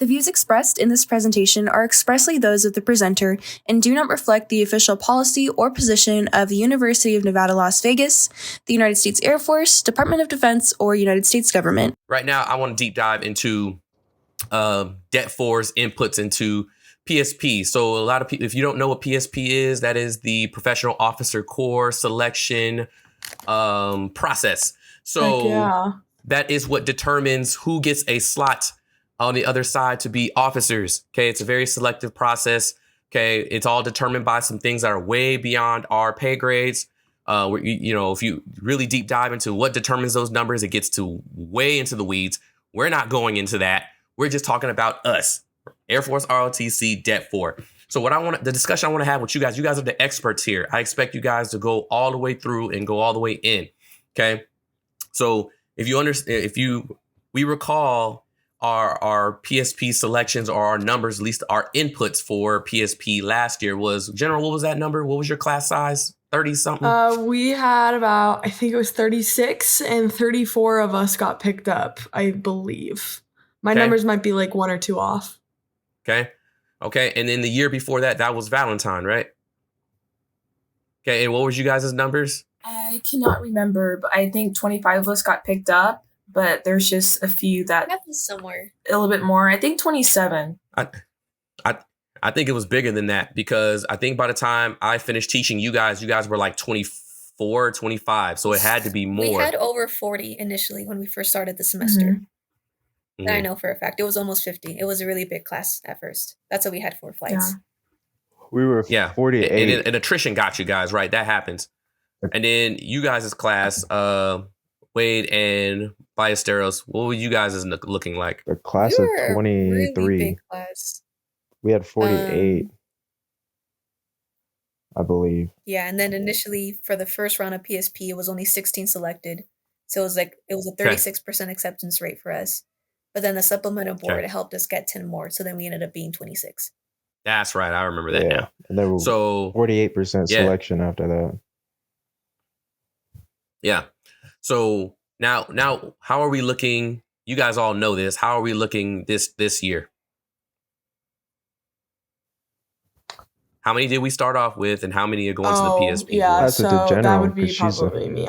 The views expressed in this presentation are expressly those of the presenter and do not reflect the official policy or position of the University of Nevada, Las Vegas, the United States Air Force, Department of Defense, or United States government. Right now, I want to deep dive into Det4's inputs into PSP. So a lot of people, if you don't know what PSP is, that is the Professional Officer Corps selection process. So that is what determines who gets a slot on the other side to be officers. Okay, it's a very selective process. Okay, it's all determined by some things that are way beyond our pay grades. If you really deep dive into what determines those numbers, it gets to way into the weeds. We're not going into that. We're just talking about us, Air Force ROTC Det4. So the discussion I want to have with you guys are the experts here. I expect you guys to go all the way through and go all the way in. Okay, so we recall our PSP selections or our numbers, at least our inputs for PSP last year was, General, what was that number? What was your class size? 30 something? We had about, I think it was 36 and 34 of us got picked up, I believe. My numbers might be like 1 or 2 off. Okay. And then the year before that was Valentine, right? Okay. And what was you guys' numbers? I cannot remember, but I think 25 of us got picked up. But there's just a few that somewhere a little bit more. I think 27. I think it was bigger than that, because I think by the time I finished teaching you guys were like 24, 25. So it had to be more. We had over 40 initially when we first started the semester. Mm-hmm. I know for a fact. It was almost 50. It was a really big class at first. That's why we had 4 flights. Yeah. We were 48. And attrition got you guys, right? That happens. And then you guys' class, Wade and Ballesteros, what were you guys looking like? The class of 23. Really big class. We had 48, I believe. Yeah, and then initially for the first round of PSP, it was only 16 selected. So it was a 36% acceptance rate for us. But then the supplemental board helped us get 10 more. So then we ended up being 26. That's right. I remember that now. And there was 48% selection after that. Yeah. So now, how are we looking? You guys all know this. How are we looking this year? How many did we start off with, and how many are going to the PSP? Yeah, so that would be probably me.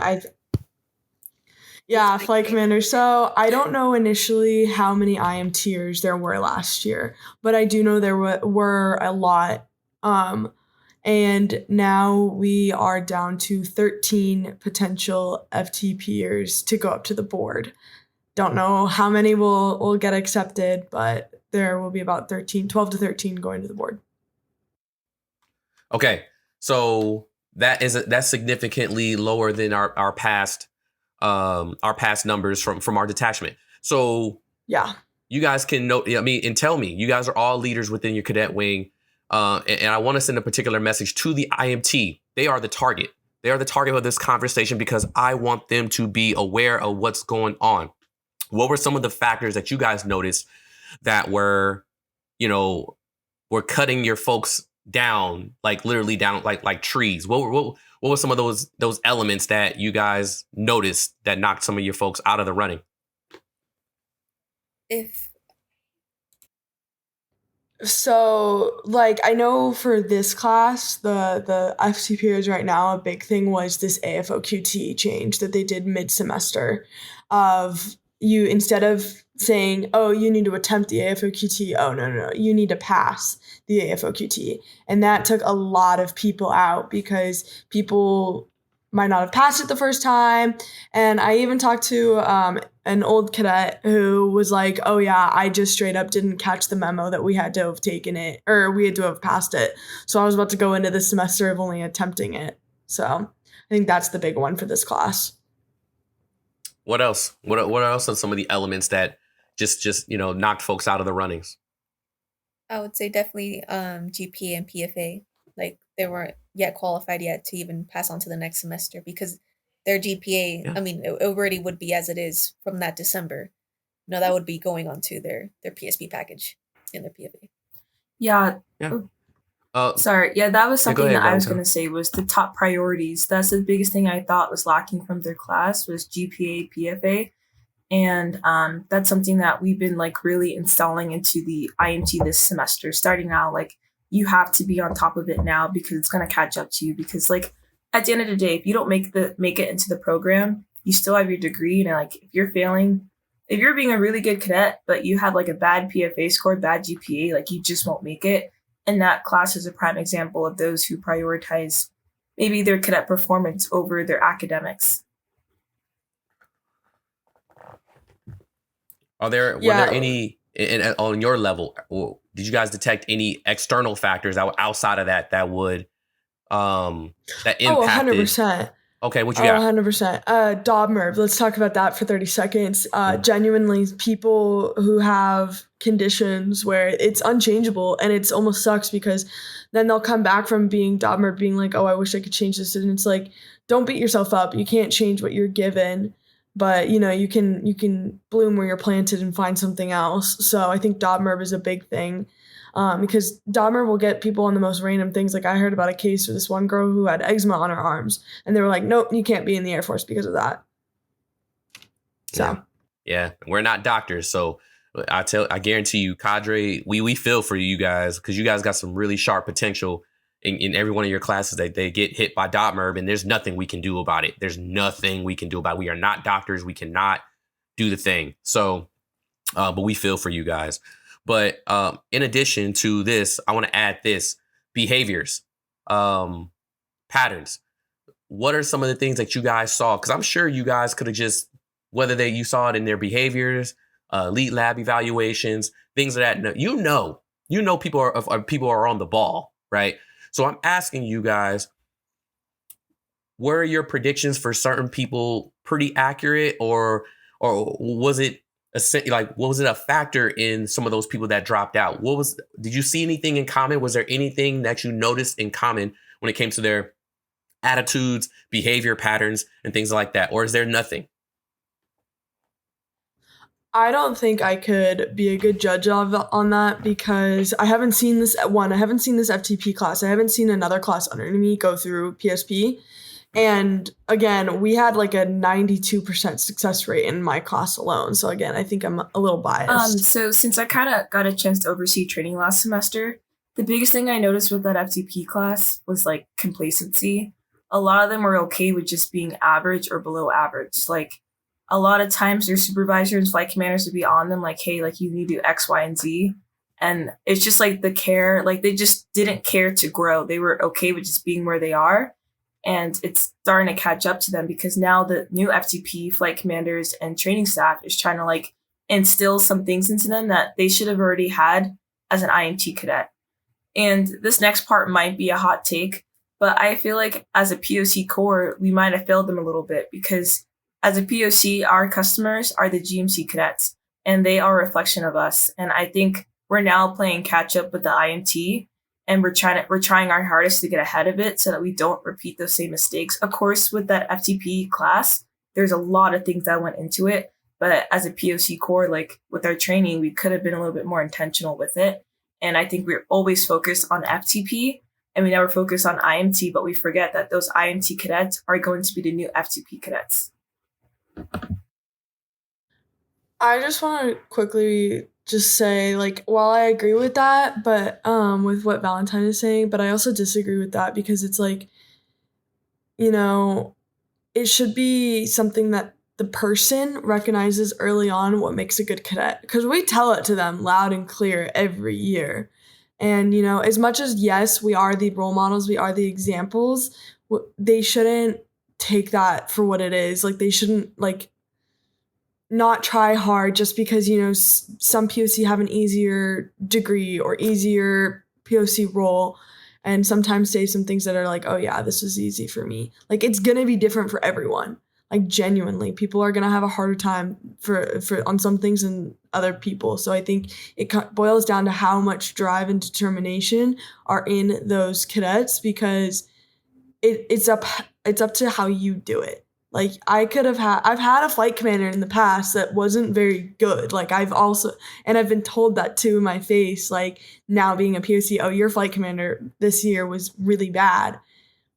Flight commander. So I don't know initially how many IMTers there were last year, but I do know there were a lot. And now we are down to 13 potential FTPers to go up to the board. Don't know how many will get accepted, but there will be about 12 to 13 going to the board. Okay, so that's significantly lower than our past numbers from our detachment. So yeah, you guys can note. And tell me, you guys are all leaders within your cadet wing. And I want to send a particular message to the IMT. They are the target. They are the target of this conversation because I want them to be aware of what's going on. What were some of the factors that you guys noticed that were cutting your folks down, like literally down, like trees? What were some of those elements that you guys noticed that knocked some of your folks out of the running? So, I know for this class, the FTPers right now, a big thing was this AFOQT change that they did mid-semester of you, instead of saying, oh, you need to attempt the AFOQT, oh, no, you need to pass the AFOQT. And that took a lot of people out because people might not have passed it the first time. And I even talked to an old cadet who was like, oh yeah, I just straight up didn't catch the memo that we had to have taken it, or we had to have passed it. So I was about to go into the semester of only attempting it. So I think that's the big one for this class. What else? What else are some of the elements that just knocked folks out of the runnings? I would say definitely GPA and PFA. They weren't yet qualified yet to even pass on to the next semester because their GPA, it already would be as it is from that December. That would be going on to their PSP package in their PFA. Yeah. Sorry. Yeah, that was something that I was going to say was the top priorities. That's the biggest thing I thought was lacking from their class was GPA, PFA. And that's something that we've been like really installing into the IMT this semester. Starting now, like you have to be on top of it now because it's going to catch up to you. Because like at the end of the day, if you don't make it into the program, you still have your degree. And like if you're failing, if you're being a really good cadet, but you have like a bad PFA score, bad GPA, like you just won't make it. And that class is a prime example of those who prioritize maybe their cadet performance over their academics. Were there any on your level? Did you guys detect any external factors outside of that would that impacted? 100%. Okay, what you got? 100%. DOBMERV. Let's talk about that for 30 seconds. Genuinely, people who have conditions where it's unchangeable, and it's almost sucks because then they'll come back from being DOBMERV being like, oh, I wish I could change this. And it's like, don't beat yourself up. You can't change what you're given. But, you know, you can bloom where you're planted and find something else. So I think DOBMERV is a big thing because DOBMERV will get people on the most random things. Like I heard about a case with this one girl who had eczema on her arms. And they were like, nope, you can't be in the Air Force because of that. So. Yeah, we're not doctors. So I guarantee you, cadre, we feel for you guys because you guys got some really sharp potential in every one of your classes. That they get hit by DOBMERV and there's nothing we can do about it. There's nothing we can do about it. We are not doctors. We cannot do the thing. So, but we feel for you guys. But in addition to this, I want to add this: behaviors, patterns. What are some of the things that you guys saw? Because I'm sure you guys could have just, whether you saw it in their behaviors, elite lab evaluations, things of that. You know, people are on the ball, right? So I'm asking you guys, were your predictions for certain people pretty accurate, or was it a factor in some of those people that dropped out? Did you see anything in common? Was there anything that you noticed in common when it came to their attitudes, behavior patterns, and things like that? Or is there nothing? I don't think I could be a good judge on that because I haven't seen this FTP class. I haven't seen another class under me go through PSP. And again, we had like a 92% success rate in my class alone. So again, I think I'm a little biased. So since I kind of got a chance to oversee training last semester, the biggest thing I noticed with that FTP class was like complacency. A lot of them were okay with just being average or below average. Like a lot of times their supervisors and flight commanders would be on them like, hey, like you need to do X, Y, and Z. And it's just like the care, like they just didn't care to grow. They were okay with just being where they are. And it's starting to catch up to them because now the new FTP flight commanders and training staff is trying to like instill some things into them that they should have already had as an IMT cadet. And this next part might be a hot take, but I feel like as a POC core, we might have failed them a little bit because as a POC, our customers are the GMC cadets and they are a reflection of us. And I think we're now playing catch up with the IMT. And we're trying our hardest to get ahead of it so that we don't repeat those same mistakes. Of course, with that FTP class, there's a lot of things that went into it. But as a POC core, like with our training, we could have been a little bit more intentional with it. And I think we're always focused on FTP and we never focus on IMT, but we forget that those IMT cadets are going to be the new FTP cadets. I just want to quickly just say, like, while I agree with that, but with what Valentine is saying, but I also disagree with that because it's like, you know, it should be something that the person recognizes early on what makes a good cadet because we tell it to them loud and clear every year. And, you know, as much as, yes, we are the role models, we are the examples, they shouldn't take that for what it is. Like, they shouldn't, like, not try hard just because, you know, some POC have an easier degree or easier POC role and sometimes say some things that are like, oh yeah, this is easy for me. Like it's going to be different for everyone. Like genuinely, people are going to have a harder time for on some things than other people. So I think it boils down to how much drive and determination are in those cadets because it's up to how you do it. Like I've had a flight commander in the past that wasn't very good. Like I've been told that too in my face, like now being a POC, oh, your flight commander this year was really bad.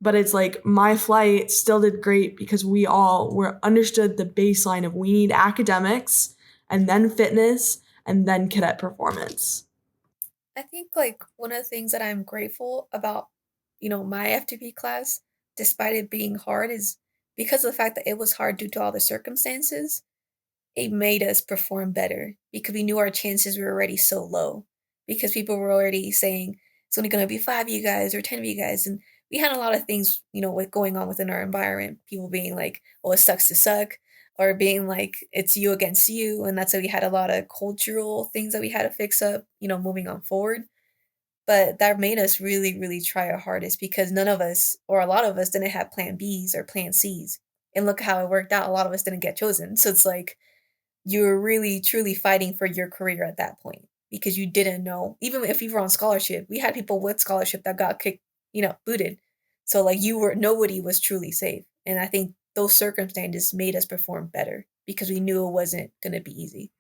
But it's like my flight still did great because we all were understood the baseline of we need academics and then fitness and then cadet performance. I think like one of the things that I'm grateful about, my FTP class, despite it being hard, is because of the fact that it was hard due to all the circumstances, it made us perform better because we knew our chances were already so low because people were already saying it's only going to be 5 of you guys or 10 of you guys. And we had a lot of things, with going on within our environment, people being like, oh, it sucks to suck, or being like, it's you against you. And that's why we had a lot of cultural things that we had to fix up, moving on forward. But that made us really, really try our hardest because none of us, or a lot of us, didn't have plan Bs or plan Cs. And look how it worked out. A lot of us didn't get chosen. So it's like, you were really truly fighting for your career at that point because you didn't know. Even if you were on scholarship, we had people with scholarship that got kicked, booted. So like nobody was truly safe. And I think those circumstances made us perform better because we knew it wasn't going to be easy.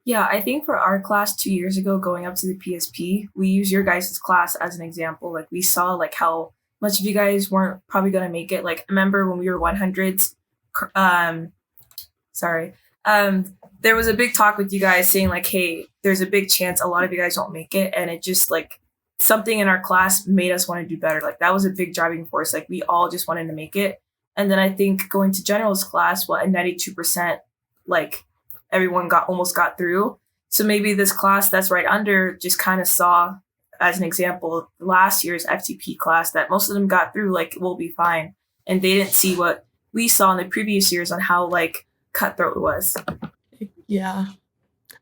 Yeah, I think for our class 2 years ago, going up to the PSP, we used your guys' class as an example. Like we saw like how much of you guys weren't probably going to make it. Like remember when we were 100s, there was a big talk with you guys saying like, hey, there's a big chance a lot of you guys don't make it. And it just like something in our class made us want to do better. Like that was a big driving force. Like we all just wanted to make it. And then I think going to general's class, at 92%, like everyone almost got through. So maybe this class that's right under just kind of saw as an example, last year's FTP class that most of them got through, like we'll be fine. And they didn't see what we saw in the previous years on how like cutthroat it was. Yeah,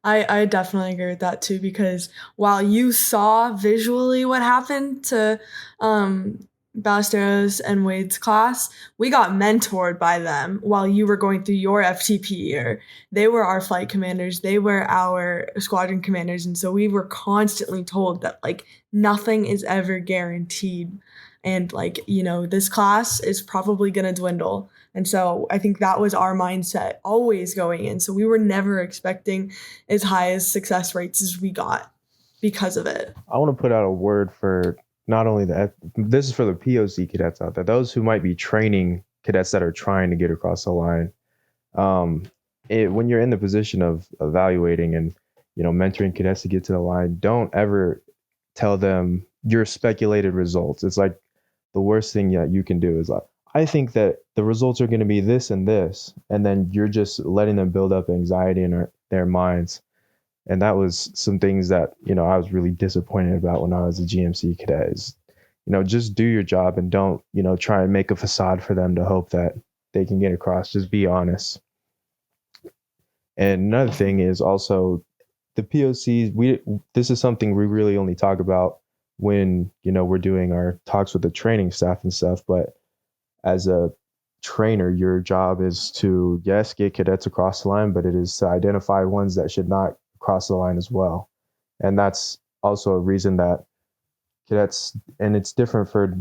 I definitely agree with that too, because while you saw visually what happened to Ballesteros and Wade's class, we got mentored by them while you were going through your FTP year. They were our flight commanders. They were our squadron commanders. And so we were constantly told that like nothing is ever guaranteed. And like, this class is probably going to dwindle. And so I think that was our mindset always going in. So we were never expecting as high as success rates as we got because of it. I want to put out a word for not only this is for the POC cadets out there, those who might be training cadets that are trying to get across the line. When you're in the position of evaluating and, mentoring cadets to get to the line, don't ever tell them your speculated results. It's like the worst thing that you can do is like, I think that the results are going to be this and this, and then you're just letting them build up anxiety in their minds. And that was some things that, I was really disappointed about when I was a GMC cadet is, just do your job and don't, try and make a facade for them to hope that they can get across. Just be honest. And another thing is also the POCs. This is something we really only talk about when, we're doing our talks with the training staff and stuff. But as a trainer, your job is to, yes, get cadets across the line, but it is to identify ones that should not cross the line as well. And that's also a reason that cadets, and it's different for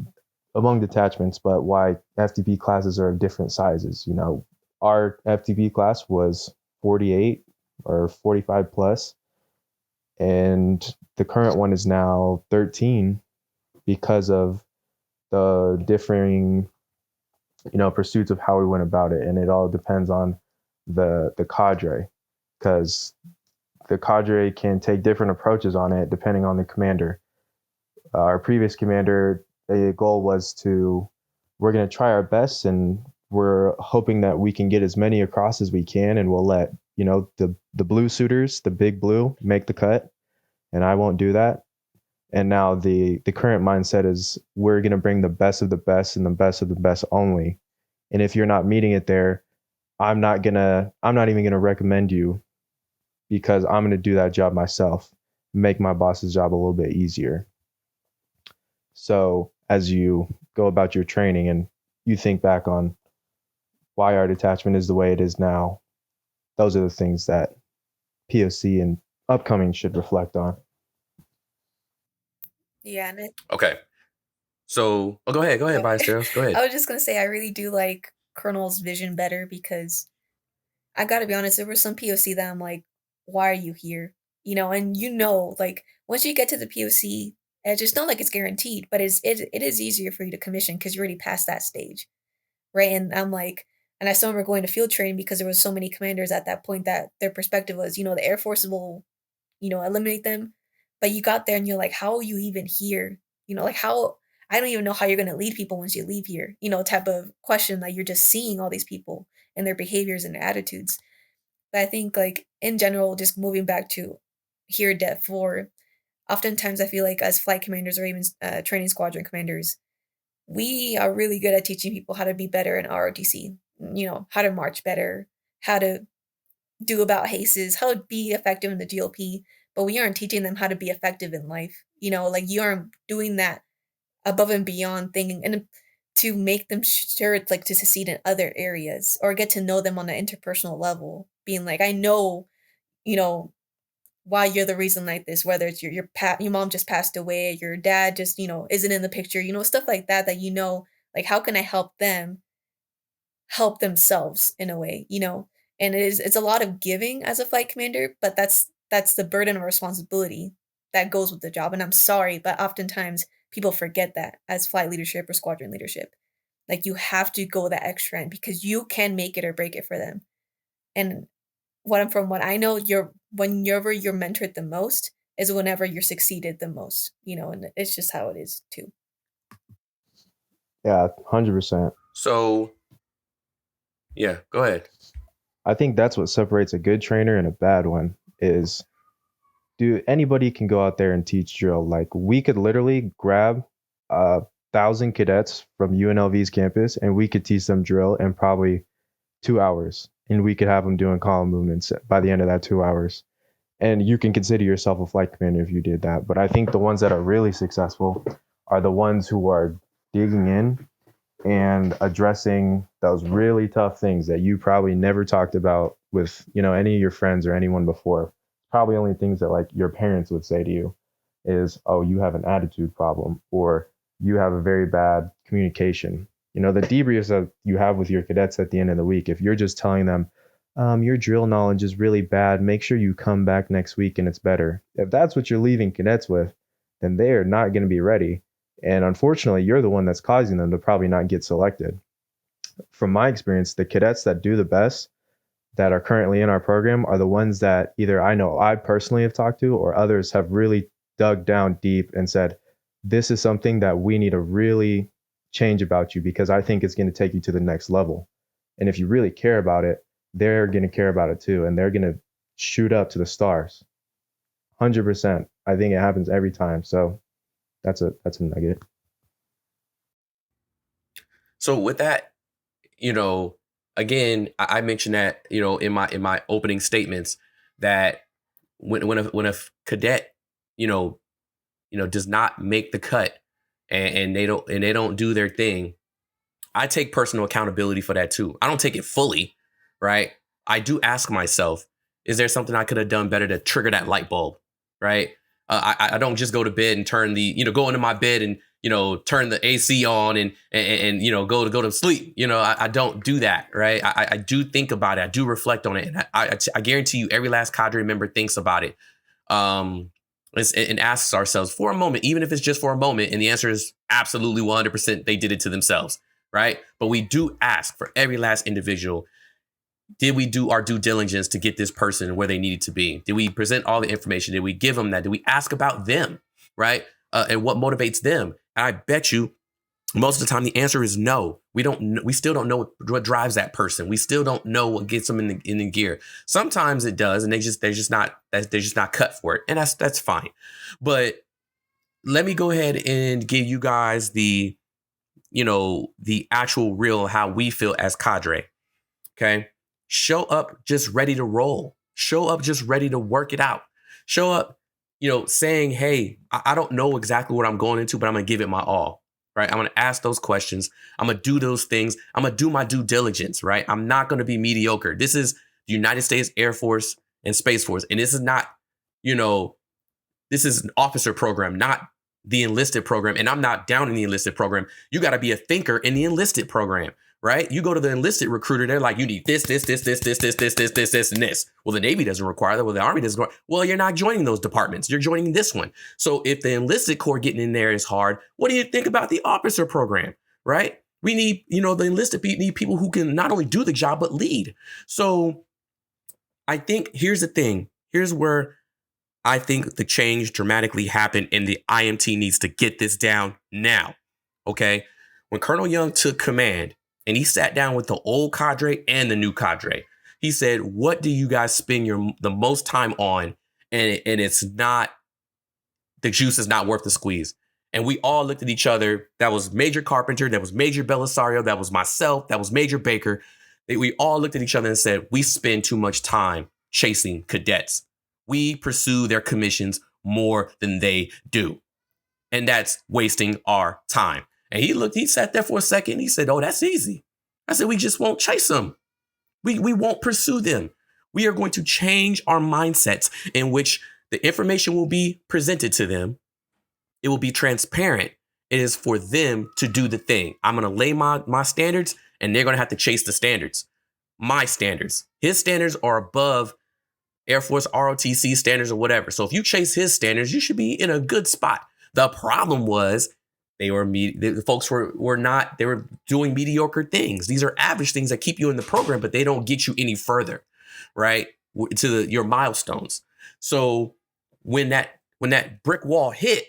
among detachments, but why FTP classes are of different sizes. Our FTP class was 48 or 45 plus, and the current one is now 13 because of the differing pursuits of how we went about it. And it all depends on the cadre, because the cadre can take different approaches on it depending on the commander. Our previous commander, the goal was we're going to try our best and we're hoping that we can get as many across as we can, and we'll let, the blue suiters, the big blue, make the cut, and I won't do that. And now the current mindset is we're going to bring the best of the best and the best of the best only. And if you're not meeting it there, I'm not even going to recommend you, because I'm going to do that job myself, make my boss's job a little bit easier. So as you go about your training and you think back on why our detachment is the way it is now, those are the things that POC and upcoming should reflect on. Yeah. Okay. So, go ahead, Ballesteros. Go ahead. I was just going to say, I really do like Colonel's vision better because I got to be honest, there was some POC that I'm like, why are you here? And like once you get to the POC And just not like it's guaranteed, but it is easier for you to commission because you're already past that stage, right? And I'm like, and I still remember going to field training because there was so many commanders at that point that their perspective was, the Air Force will, eliminate them. But you got there and you're like, how are you even here? Like how I don't even know how you're gonna lead people once you leave here, type of question that you're just seeing all these people and their behaviors and their attitudes. But I think like in general, just moving back to here at Det 4, oftentimes I feel like as flight commanders or even training squadron commanders, we are really good at teaching people how to be better in ROTC, how to march better, how to do about HACES, how to be effective in the GLP, but we aren't teaching them how to be effective in life. Like you aren't doing that above and beyond thing and to make them sure it's like to succeed in other areas or get to know them on an interpersonal level, being like, I know, you know, why you're the reason like this, whether it's your mom just passed away, your dad just, isn't in the picture, stuff like that, like how can I help them help themselves in a way, And it's a lot of giving as a flight commander, but that's the burden of responsibility that goes with the job. And I'm sorry, but oftentimes people forget that as flight leadership or squadron leadership. Like you have to go that extra end because you can make it or break it for them. And from what I know, whenever you're mentored the most is whenever you're succeeded the most, and it's just how it is too. Yeah, 100%. So, yeah, go ahead. I think that's what separates a good trainer and a bad one is anybody can go out there and teach drill. Like we could literally grab 1,000 cadets from UNLV's campus and we could teach them drill in probably 2 hours. And we could have them doing column movements by the end of that 2 hours. And you can consider yourself a flight commander if you did that. But I think the ones that are really successful are the ones who are digging in and addressing those really tough things that you probably never talked about with, any of your friends or anyone before. Probably only things that like your parents would say to you is, oh, you have an attitude problem or you have a very bad communication. The debriefs that you have with your cadets at the end of the week, if you're just telling them, your drill knowledge is really bad, make sure you come back next week and it's better. If that's what you're leaving cadets with, then they are not going to be ready. And unfortunately, you're the one that's causing them to probably not get selected. From my experience, the cadets that do the best that are currently in our program are the ones that either I know I personally have talked to or others have really dug down deep and said, this is something that we need to really change about you because I think it's going to take you to the next level. And if you really care about it, they're going to care about it too. And they're going to shoot up to the stars. 100%. I think it happens every time. So that's a nugget. So with that, again, I mentioned that, in my opening statements that when a cadet, does not make the cut and they don't do their thing, I take personal accountability for that too. I don't take it fully, right? I do ask myself, is there something I could have done better to trigger that light bulb, right? I don't just go to bed and turn go into my bed and, turn the AC on and go to sleep. I don't do that, right? I do think about it. I do reflect on it. And I guarantee you every last cadre member thinks about it. And asks ourselves for a moment, even if it's just for a moment. And the answer is absolutely 100% they did it to themselves, right? But we do ask for every last individual, did we do our due diligence to get this person where they needed to be? Did we present all the information? Did we give them that? Did we ask about them, right? And what motivates them? And I bet you most of the time the answer is no. We still don't know what drives that person. We still don't know what gets them in the gear. Sometimes it does, and they're just not cut for it, and that's fine. But let me go ahead and give you guys the actual real how we feel as cadre. Okay, show up just ready to roll. Show up just ready to work it out. Show up, saying, hey, I don't know exactly what I'm going into, but I'm gonna give it my all. Right. I'm going to ask those questions. I'm going to do those things. I'm going to do my due diligence. Right. I'm not going to be mediocre. This is the United States Air Force and Space Force. And this is not, this is an officer program, not the enlisted program. And I'm not down in the enlisted program. You got to be a thinker in the enlisted program. right? You go to the enlisted recruiter, they're like, you need this, and this. Well, the Navy doesn't require that. Well, the Army doesn't require. Well, you're not joining those departments. You're joining this one. So if the enlisted corps getting in there is hard, what do you think about the officer program, right? We need, the enlisted need people who can not only do the job, but lead. So I think here's the thing. Here's where I think the change dramatically happened, and the IMT needs to get this down now. Okay. When Colonel Young took command and he sat down with the old cadre and the new cadre, he said, what do you guys spend the most time on? And it's not, the juice is not worth the squeeze. And we all looked at each other. That was Major Carpenter. That was Major Belisario. That was myself. That was Major Baker. We all looked at each other and said, we spend too much time chasing cadets. We pursue their commissions more than they do. And that's wasting our time. And he sat there for a second. He said, oh, that's easy. I said, we just won't chase them. We won't pursue them. We are going to change our mindsets in which the information will be presented to them. It will be transparent. It is for them to do the thing. I'm going to lay my standards, and they're going to have to chase the standards. My standards. His standards are above Air Force ROTC standards or whatever. So if you chase his standards, you should be in a good spot. The problem was the folks were not, they were doing mediocre things. These are average things that keep you in the program, but they don't get you any further, right? To your milestones. So when that brick wall hit,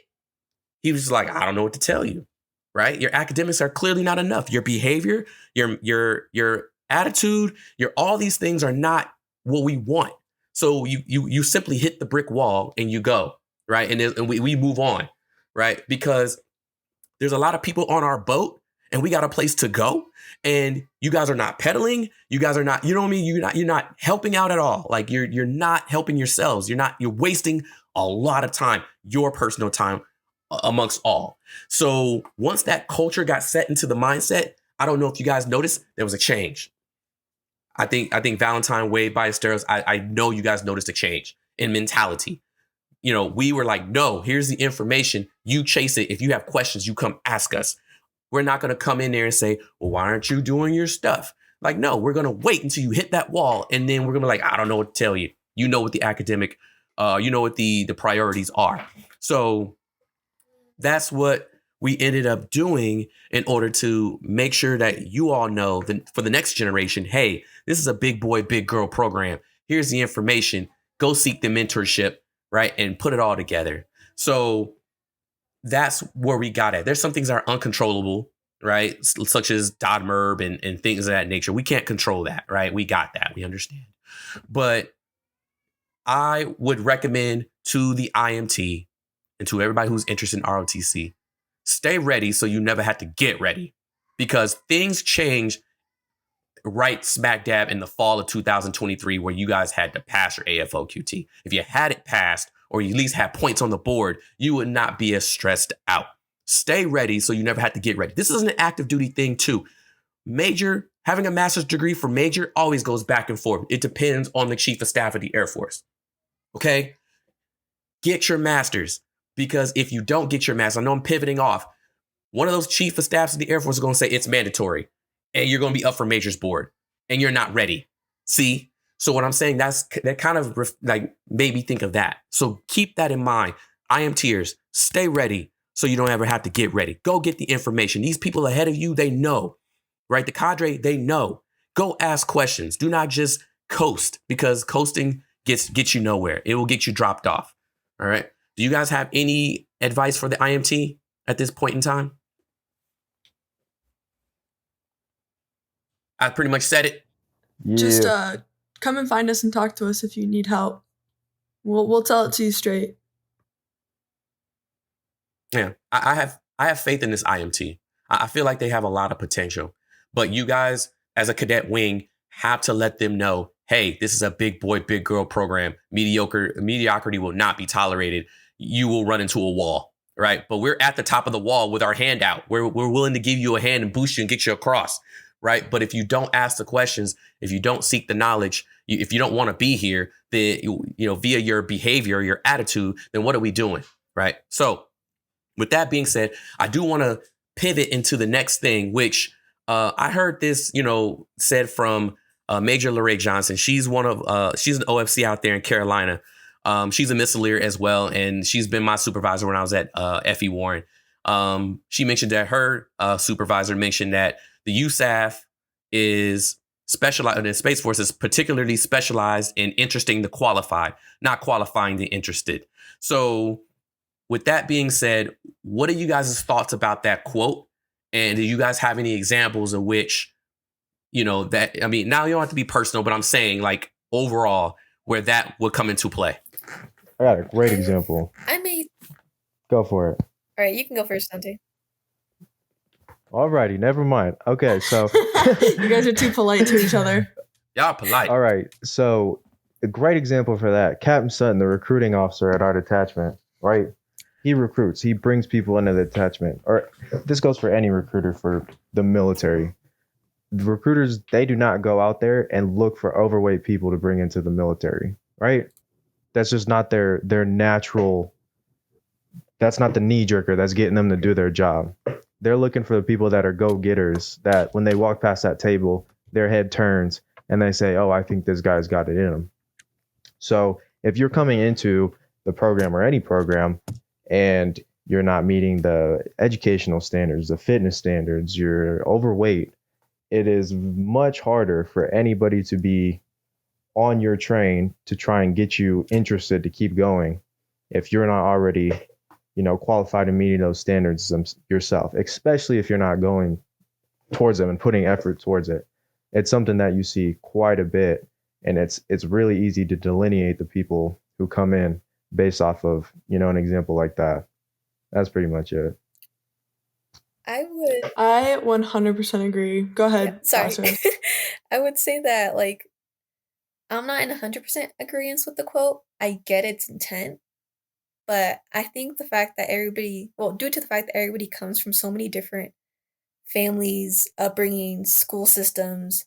he was like, I don't know what to tell you, right? Your academics are clearly not enough. Your behavior, your attitude, all these things are not what we want. So you simply hit the brick wall and you go, right? And we move on, right? Because there's a lot of people on our boat and we got a place to go, and you guys are not pedaling. You guys are not, you know what I mean? You're not helping out at all. Like you're not helping yourselves. You're wasting a lot of time, your personal time amongst all. So once that culture got set into the mindset, I don't know if you guys noticed, there was a change. I think Valentine, Wade, Ballesteros, I know you guys noticed a change in mentality. We were like, no, here's the information. You chase it. If you have questions, you come ask us. We're not going to come in there and say, well, why aren't you doing your stuff? Like, no, we're going to wait until you hit that wall. And then we're going to be like, I don't know what to tell you. You know what the academic, what the priorities are. So that's what we ended up doing in order to make sure that you all know that for the next generation, hey, this is a big boy, big girl program. Here's the information. Go seek the mentorship, right? And put it all together. So that's where we got at. There's some things that are uncontrollable, right? Such as DODMERB and things of that nature. We can't control that, right? We got that. We understand. But I would recommend to the IMT and to everybody who's interested in ROTC, stay ready so you never have to get ready, because things change right smack dab in the fall of 2023 where you guys had to pass your AFOQT. If you had it passed, or you at least had points on the board, you would not be as stressed out. Stay ready so you never have to get ready. This is an active duty thing too. Major, having a master's degree for major always goes back and forth. It depends on the chief of staff of the Air Force. Okay? Get your master's, because if you don't get your master's, I know I'm pivoting off. One of those chief of staffs of the Air Force is going to say it's mandatory, and you're going to be up for major's board, and you're not ready. See? So what I'm saying, that kind of made me think of that. So keep that in mind. IMTers, stay ready so you don't ever have to get ready. Go get the information. These people ahead of you, they know, right? The cadre, they know. Go ask questions. Do not just coast, because coasting gets you nowhere. It will get you dropped off. All right. Do you guys have any advice for the IMT at this point in time? I pretty much said it. Yeah. Just come and find us and talk to us if you need help. We'll tell it to you straight. Yeah, I have faith in this IMT. I feel like they have a lot of potential, but you guys as a cadet wing have to let them know, hey, this is a big boy, big girl program. Mediocrity will not be tolerated. You will run into a wall, right? But we're at the top of the wall with our hand out. We're willing to give you a hand and boost you and get you across, right? But if you don't ask the questions, if you don't seek the knowledge, if you don't want to be here, then via your behavior, your attitude, then what are we doing, right? So with that being said, I do want to pivot into the next thing, which I heard this, said from Major Lorraine Johnson. She's she's an OFC out there in Carolina. She's a missileer as well, and she's been my supervisor when I was at F.E. Warren. She mentioned that her supervisor mentioned that the USAF is specialized, the Space Force is particularly specialized in interesting the qualified, not qualifying the interested. So with that being said, what are you guys' thoughts about that quote? And do you guys have any examples of which, now you don't have to be personal, but I'm saying like overall where that would come into play? I got a great example. Go for it. All right, you can go first, Dante. Alrighty, never mind. Okay, so you guys are too polite to each other. Y'all polite. All right, so a great example for that, Captain Sutton, the recruiting officer at our detachment, right? He recruits. He brings people into the detachment. Or this goes for any recruiter for the military. The recruiters, they do not go out there and look for overweight people to bring into the military, right? That's just not their natural. That's not the knee jerker that's getting them to do their job. They're looking for the people that are go-getters, that when they walk past that table, their head turns and they say, oh, I think this guy's got it in him. So if you're coming into the program or any program and you're not meeting the educational standards, the fitness standards, you're overweight, it is much harder for anybody to be on your train to try and get you interested to keep going if you're not already, qualified in meeting those standards yourself, especially if you're not going towards them and putting effort towards it. It's something that you see quite a bit, and it's really easy to delineate the people who come in based off of, an example like that. That's pretty much it. I 100% agree. Go ahead. Yeah, sorry. I would say that, I'm not in 100% agreement with the quote. I get its intent, but I think due to the fact that everybody comes from so many different families, upbringings, school systems,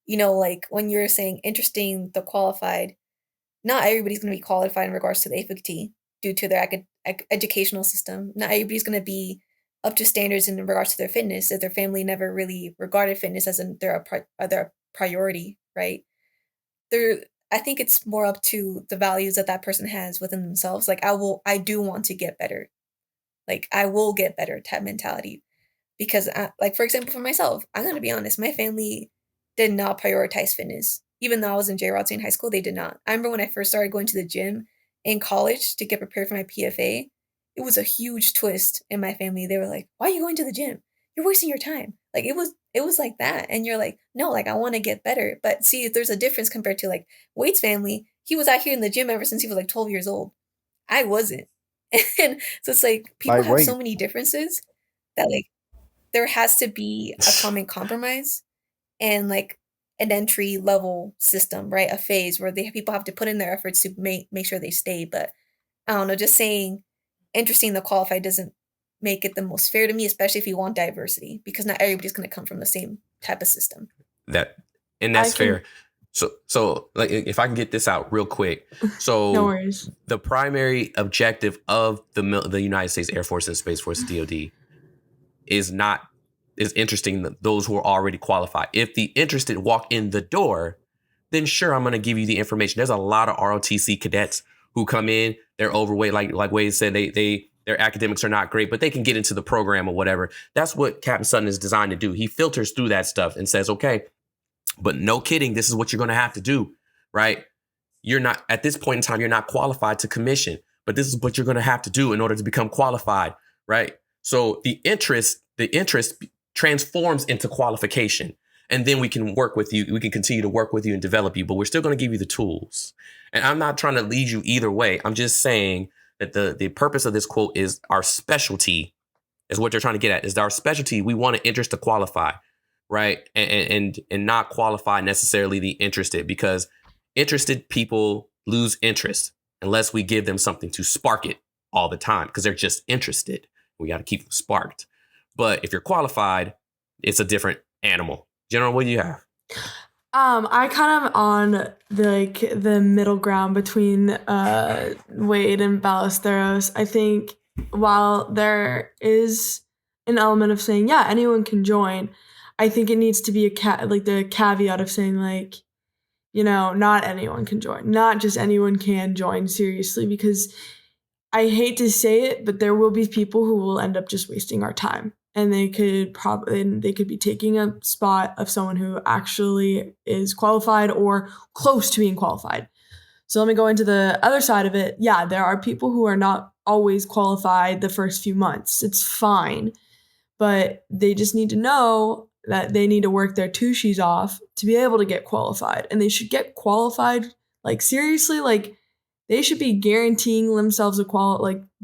when you're saying interesting the qualified, not everybody's going to be qualified in regards to the AFROTC due to their educational system. Not everybody's going to be up to standards in regards to their fitness if their family never really regarded fitness as their priority, right? I think it's more up to the values that person has within themselves. I do want to get better. I will get better type mentality. Because, for example, for myself, I'm going to be honest, my family did not prioritize fitness. Even though I was in JROTC in high school, they did not. I remember when I first started going to the gym in college to get prepared for my PFA, it was a huge twist in my family. They were like, why are you going to the gym? You're wasting your time. It was like that. And you're like, no, I want to get better. But see, there's a difference compared to Wade's family. He was out here in the gym ever since he was 12 years old. I wasn't. And so it's people have so many differences that there has to be a common compromise and an entry level system, right? A phase where people have to put in their efforts to make sure they stay. But I don't know, just saying interesting the qualified doesn't make it the most fair to me, especially if you want diversity, because not everybody's going to come from the same type of system. That's fair. So if I can get this out real quick. So no worries. The primary objective of the United States Air Force and Space Force DoD is interesting those who are already qualified. If the interested walk in the door, then sure, I'm going to give you the information. There's a lot of ROTC cadets who come in, they're overweight, like Wade said, their academics are not great, but they can get into the program or whatever. That's what Captain Sutton is designed to do. He filters through that stuff and says, okay, but no kidding, this is what you're going to have to do, right? You're not, at this point in time, you're not qualified to commission, but this is what you're going to have to do in order to become qualified, right? So the interest transforms into qualification. And then we can work with you. We can continue to work with you and develop you, but we're still going to give you the tools. And I'm not trying to lead you either way. I'm just saying that the purpose of this quote is our specialty is what they're trying to get at. Is our specialty. We want to interest to qualify, right? And not qualify necessarily the interested, because interested people lose interest unless we give them something to spark it all the time, because they're just interested. We got to keep them sparked. But if you're qualified, it's a different animal. General, what do you have? I kind of on the middle ground between Wade and Ballesteros. I think while there is an element of saying, yeah, anyone can join, I think it needs to be like the caveat of saying like, not anyone can join. Not just anyone can join, seriously, because I hate to say it, but there will be people who will end up just wasting our time. And they could be taking a spot of someone who actually is qualified or close to being qualified. So let me go into the other side of it. Yeah, there are people who are not always qualified the first few months. It's fine. But they just need to know that they need to work their tushies off to be able to get qualified. And they should get qualified, like seriously, like they should be guaranteeing themselves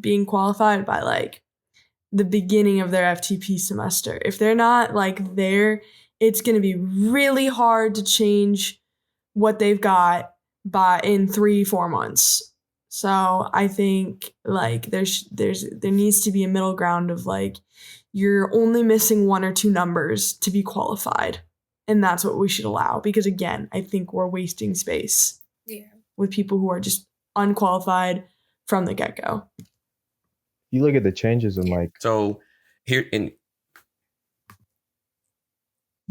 being qualified by like the beginning of their FTP semester. If they're not like there, it's going to be really hard to change what they've got in 3-4 months. So I think like there needs to be a middle ground of like, you're only missing 1 or 2 numbers to be qualified. And that's what we should allow. Because again, I think we're wasting space with people who are just unqualified from the get-go. You look at the changes in like... So here in...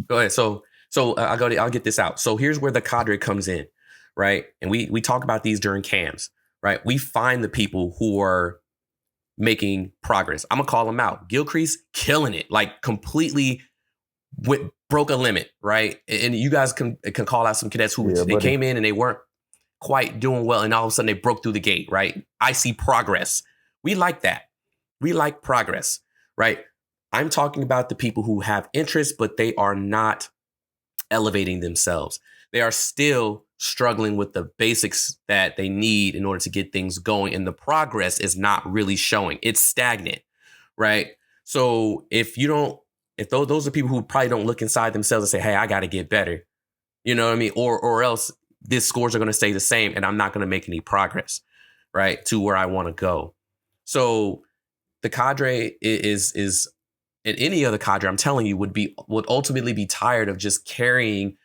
Go ahead. So I'll get this out. So here's where the cadre comes in, right? And we talk about these during cams, right? We find the people who are making progress. I'm gonna call them out. Gilcrease killing it, like completely broke a limit, right? And you guys can call out some cadets who they came in and they weren't quite doing well, and all of a sudden they broke through the gate, right? I see progress. We like that. We like progress, right? I'm talking about the people who have interest, but they are not elevating themselves. They are still struggling with the basics that they need in order to get things going. And the progress is not really showing. It's stagnant, right? So if those are people who probably don't look inside themselves and say, hey, I got to get better, you know what I mean? Or else these scores are going to stay the same and I'm not going to make any progress, right? To where I want to go. So the cadre is and any other cadre, I'm telling you, would ultimately be tired of just carrying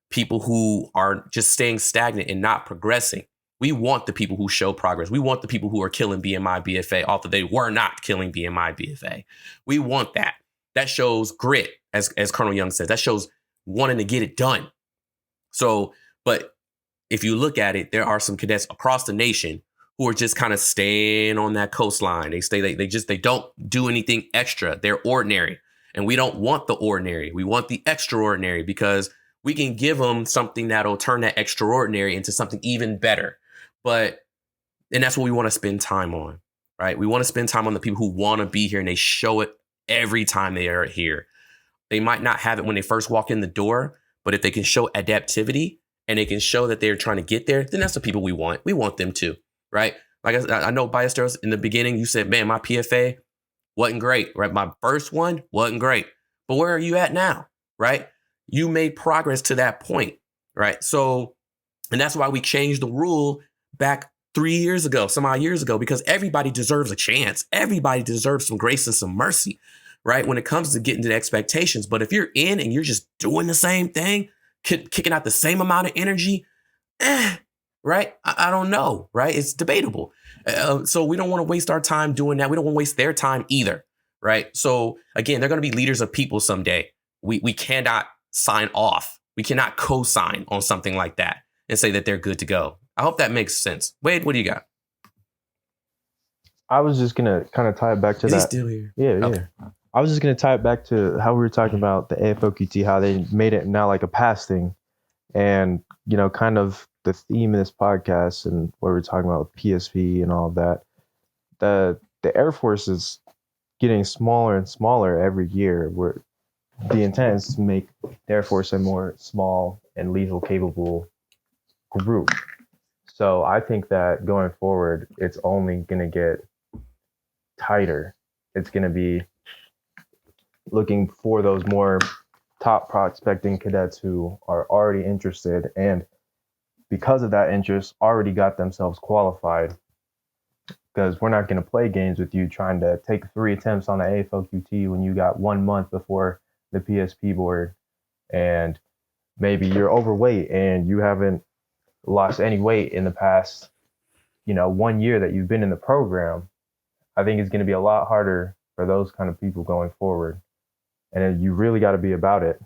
people who are just staying stagnant and not progressing. We want the people who show progress. We want the people who are killing BMI, BFA, although they were not killing BMI, BFA. We want that. That shows grit, as Colonel Young says. That shows wanting to get it done. So, but if you look at it, there are some cadets across the nation who are just kind of staying on that coastline. They don't do anything extra. They're ordinary. And we don't want the ordinary. We want the extraordinary, because we can give them something that'll turn that extraordinary into something even better. And that's what we want to spend time on, right? We want to spend time on the people who want to be here, and they show it every time they are here. They might not have it when they first walk in the door, but if they can show adaptivity and they can show that they're trying to get there, then that's the people we want. We want them to, right? Like I know, Ballesteros, in the beginning, you said, man, my PFA wasn't great, right? My first one wasn't great. But where are you at now, right? You made progress to that point, right? So, and that's why we changed the rule back 3 years ago, some odd years ago, because everybody deserves a chance. Everybody deserves some grace and some mercy, right? When it comes to getting to the expectations. But if you're in and you're just doing the same thing, kicking out the same amount of energy, right? I don't know, right? It's debatable. So we don't want to waste our time doing that. We don't want to waste their time either, right? So again, they're going to be leaders of people someday. We cannot sign off. We cannot co-sign on something like that and say that they're good to go. I hope that makes sense. Wade, what do you got? I was just going to kind of tie it back to that. He's still here? Yeah, okay. Yeah. I was just going to tie it back to how we were talking about the AFOQT, how they made it now like a pass thing. And, kind of the theme of this podcast and what we're talking about with PSP and all of that, the Air Force is getting smaller and smaller every year, where the intent is to make the Air Force a more small and lethal capable group. So I think that going forward, it's only going to get tighter. It's going to be looking for those more top prospecting cadets who are already interested, and because of that interest, already got themselves qualified. Because we're not going to play games with you trying to take 3 attempts on the AFOQT when you got 1 month before the PSP board, and maybe you're overweight and you haven't lost any weight in the past, 1 year that you've been in the program. I think it's going to be a lot harder for those kind of people going forward. And you really got to be about it.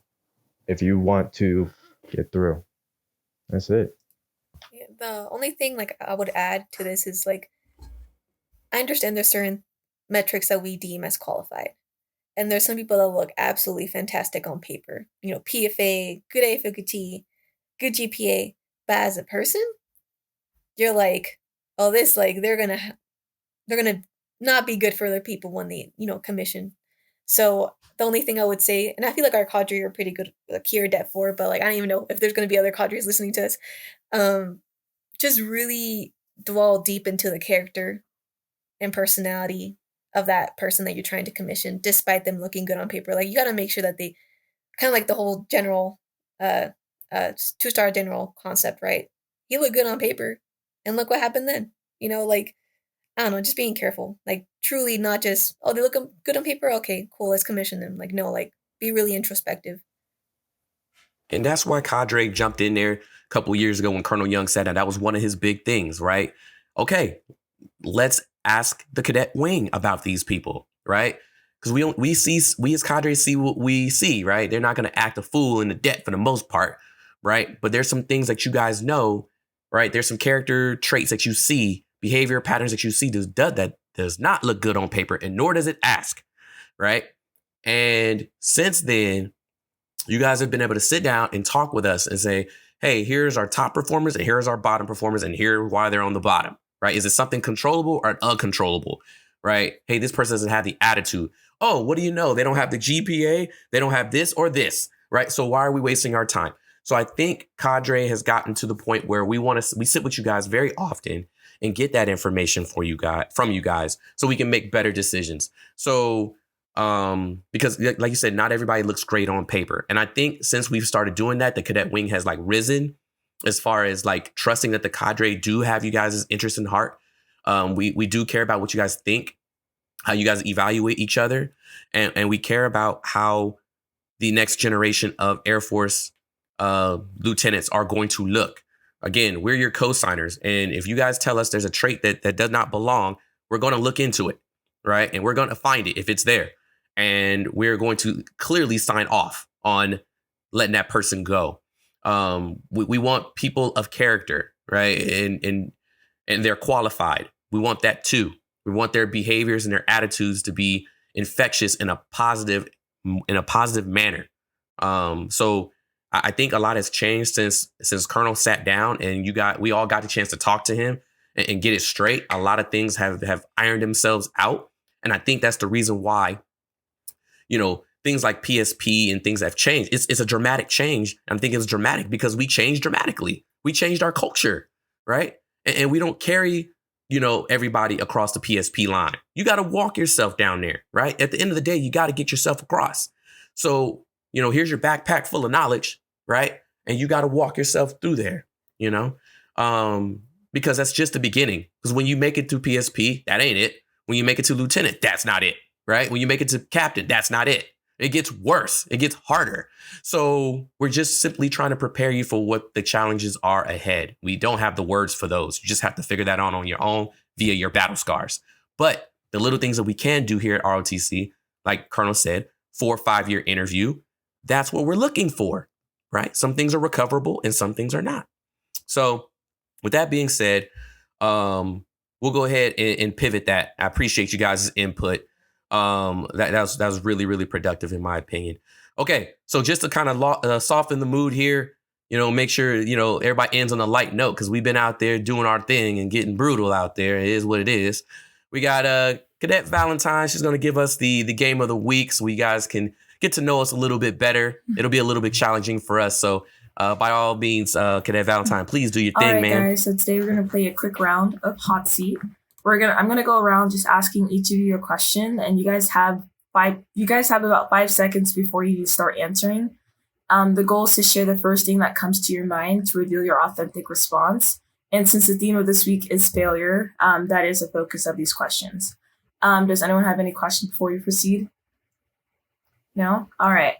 if you want to get through. That's it. Yeah, the only thing like I would add to this is like I understand there's certain metrics that we deem as qualified. And there's some people that look absolutely fantastic on paper. You know, PFA, good AFOT, good GPA. But as a person, you're like, oh, this like they're gonna not be good for other people when they, commission. So the only thing I would say, and I feel like our cadre are pretty good like here at Det 4, but like I don't even know if there's gonna be other cadres listening to us. Just really dwell deep into the character and personality of that person that you're trying to commission, despite them looking good on paper. Like you got to make sure that they kind of like the whole general, 2-star general concept, right? He looked good on paper, and look what happened then. Like I don't know, just being careful. Like truly, not just they look good on paper. Okay, cool, let's commission them. Like no, like be really introspective. And that's why Cadre jumped in there a couple years ago when Colonel Young said that was one of his big things, right? Okay, let's ask the cadet wing about these people, right? Because we as cadres see what we see, right? They're not going to act a fool in the det for the most part, right? But there's some things that you guys know, right? There's some character traits that you see, behavior patterns that you see that does not look good on paper, and nor does it ask, right? And since then, you guys have been able to sit down and talk with us and say, hey, here's our top performers and here's our bottom performers and here's why they're on the bottom, right? Is it something controllable or uncontrollable, right? Hey, this person doesn't have the attitude. Oh, what do you know? They don't have the GPA. They don't have this or this, right? So why are we wasting our time? So I think Cadre has gotten to the point where we sit with you guys very often and get that information from you guys so we can make better decisions. So because like you said, not everybody looks great on paper. And I think since we've started doing that, the cadet wing has like risen as far as like trusting that the cadre do have you guys' interest in heart. We do care about what you guys think, how you guys evaluate each other. And we care about how the next generation of Air Force lieutenants are going to look. Again, we're your co-signers. And if you guys tell us there's a trait that does not belong, we're going to look into it, right? And we're going to find it if it's there. And we're going to clearly sign off on letting that person go. We want people of character, right? And they're qualified. We want that too. We want their behaviors and their attitudes to be infectious in a positive manner. So I think a lot has changed since Colonel sat down and we all got the chance to talk to him and get it straight. A lot of things have ironed themselves out. And I think that's the reason why, things like PSP and things have changed. It's a dramatic change. I'm thinking it's dramatic because we changed dramatically. We changed our culture, right? And we don't carry, everybody across the PSP line. You got to walk yourself down there, right? At the end of the day, you got to get yourself across. So, here's your backpack full of knowledge, right? And you got to walk yourself through there, because that's just the beginning. Because when you make it to PSP, that ain't it. When you make it to lieutenant, that's not it, right? When you make it to captain, that's not it. It gets worse. It gets harder. So we're just simply trying to prepare you for what the challenges are ahead. We don't have the words for those. You just have to figure that out on your own via your battle scars. But the little things that we can do here at ROTC, like Colonel said, 4 or 5 year interview, that's what we're looking for, right? Some things are recoverable and some things are not. So with that being said, we'll go ahead and pivot that. I appreciate you guys' input. That was really, really productive in my opinion. Okay, so just to kind of soften the mood here, make sure, everybody ends on a light note because we've been out there doing our thing and getting brutal out there. It is what it is. We got Cadet Valentine. She's going to give us the game of the week so you guys can get to know us a little bit better. It'll be a little bit challenging for us. So by all means, Cadet Valentine, please do your thing, all right, man. Guys, so today we're going to play a quick round of hot seat. I'm gonna go around just asking each of you a question, and you guys have about 5 seconds before you start answering. The goal is to share the first thing that comes to your mind to reveal your authentic response. And since the theme of this week is failure, that is the focus of these questions. Does anyone have any questions before we proceed? No? All right.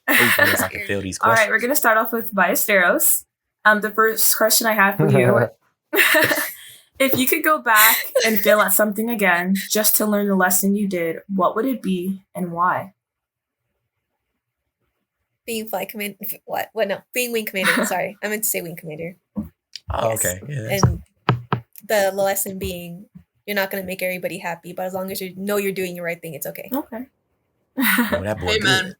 Oh, I can feel these questions. All right, we're gonna start off with Ballesteros. The first question I have for you. If you could go back and fail at something again just to learn the lesson you did, what would it be and why? being flight commander. What? No, being wing commander. Sorry, I meant to say wing commander. Oh, Yes. okay. Yeah, And the lesson being, you're not going to make everybody happy, but as long as you know you're doing the right thing, it's okay. Okay. oh, that boy Amen.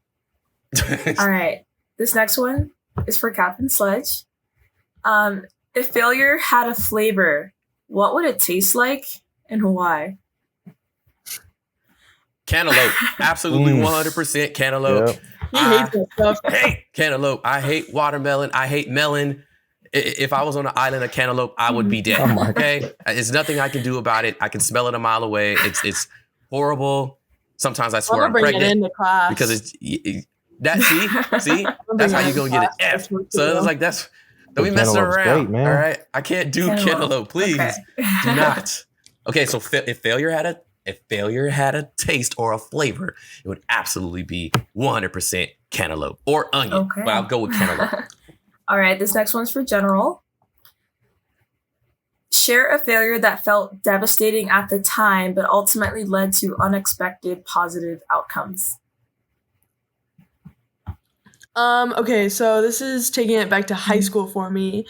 good. All right. This next one is for Captain Sledge. If failure had a flavor, what would it taste like and why? Cantaloupe. Absolutely 100% cantaloupe. Yep. He hates that stuff. I hate cantaloupe. I hate watermelon. I hate melon. If I was on an island of cantaloupe, I would be dead. Oh my Okay? There's nothing I can do about it. I can smell it a mile away. It's horrible. Sometimes I I'm swear gonna I'm bring it pregnant into class. because that see that's how you're gonna get an F. So it's like don't be messing Cantaloupe's around. great, man. All right, I can't do cantaloupe, please. Okay. Do not. Okay, so if failure had a taste or a flavor, it would absolutely be 100% cantaloupe or onion. Okay. But I'll go with cantaloupe. All right, this next one's for General. Share a failure that felt devastating at the time, but ultimately led to unexpected positive outcomes. Okay, so this is taking it back to high school for me.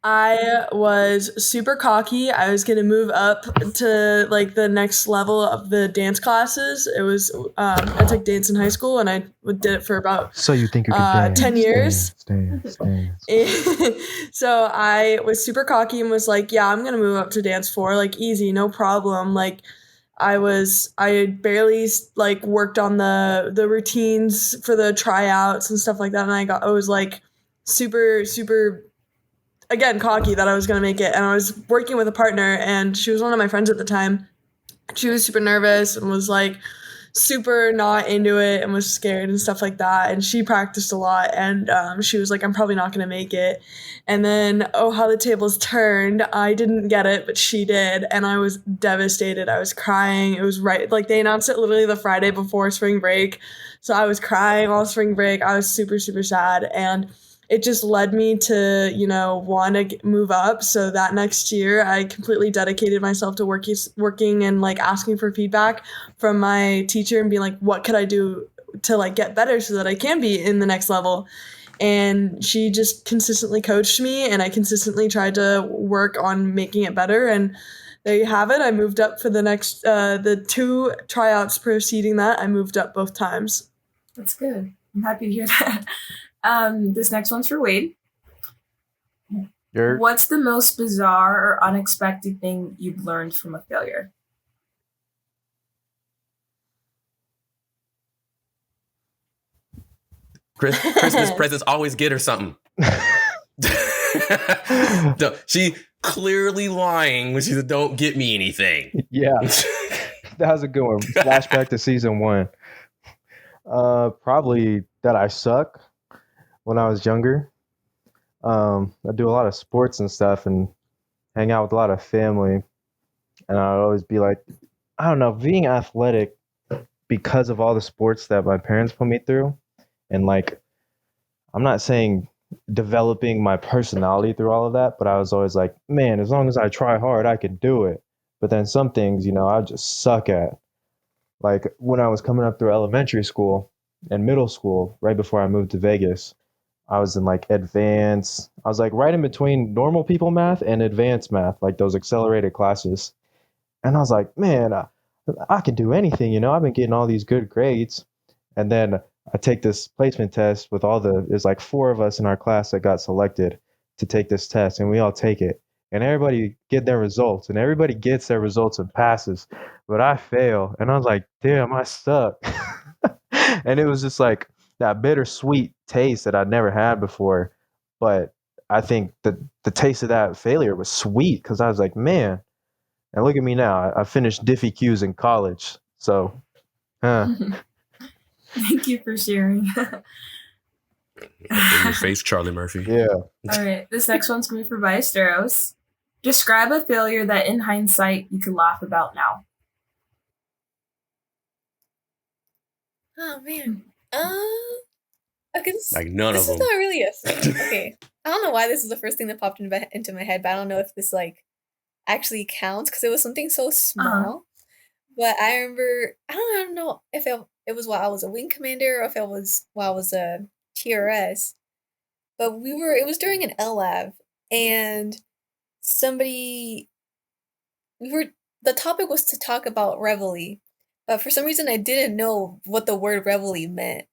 I was super cocky. I was gonna move up to like the next level of the dance classes. It was I took dance in high school, and I did it for about So you think you can dance? 10 years. Dance. So I was super cocky and was like, yeah, I'm gonna move up to dance 4, like easy, no problem. Like I had barely like worked on the routines for the tryouts and stuff like that, and I was like super again cocky that I was gonna make it. And I was working with a partner, and she was one of my friends at the time. She was super nervous and was like super not into it and was scared and stuff like that, and she practiced a lot, and she was like, I'm probably not gonna make it. And then how the tables turned, I didn't get it, but she did, and I was devastated. I was crying. It was right, like they announced it literally the Friday before spring break, so I was crying all spring break. I was super sad, and it just led me to, want to move up. So that next year, I completely dedicated myself to working and like asking for feedback from my teacher and being like, what could I do to like get better so that I can be in the next level? And she just consistently coached me, and I consistently tried to work on making it better. And there you have it. I moved up for the next, the 2 tryouts preceding that. I moved up both times. That's good. I'm happy to hear that. This next one's for Wade. What's the most bizarre or unexpected thing you've learned from a failure? Christmas presents always get her something. No, she clearly lying when she said, don't get me anything. Yeah. That was a good one. Flashback to season 1. Probably that I suck when I was younger. I do a lot of sports and stuff and hang out with a lot of family. And I'd always be like, I don't know, being athletic because of all the sports that my parents put me through. And like, I'm not saying developing my personality through all of that, but I was always like, man, as long as I try hard, I can do it. But then some things, I just suck at. Like when I was coming up through elementary school and middle school, right before I moved to Vegas, I was in like advanced, I was like right in between normal people math and advanced math, like those accelerated classes. And I was like, man, I can do anything, I've been getting all these good grades. And then I take this placement test with there's like 4 of us in our class that got selected to take this test, and we all take it. And everybody get their results, and everybody gets their results and passes. But I fail. And I was like, damn, I suck. And it was just like that bittersweet taste that I'd never had before. But I think that the taste of that failure was sweet because I was like, man, and look at me now. I finished Diffie Qs in college. So, Thank you for sharing. In your face, Charlie Murphy. Yeah. All right. This next one's going to be for Ballesteros. Describe a failure that in hindsight you could laugh about now. Oh man. Like none of them. This is not really a thing. Okay. I don't know why this is the first thing that popped into my head, but I don't know if this like actually counts because it was something so small. But I remember, I don't know if it was while I was a wing commander or if it was while I was a TRS, but it was during an LLAV, and somebody, the topic was to talk about reveille, but for some reason I didn't know what the word reveille meant.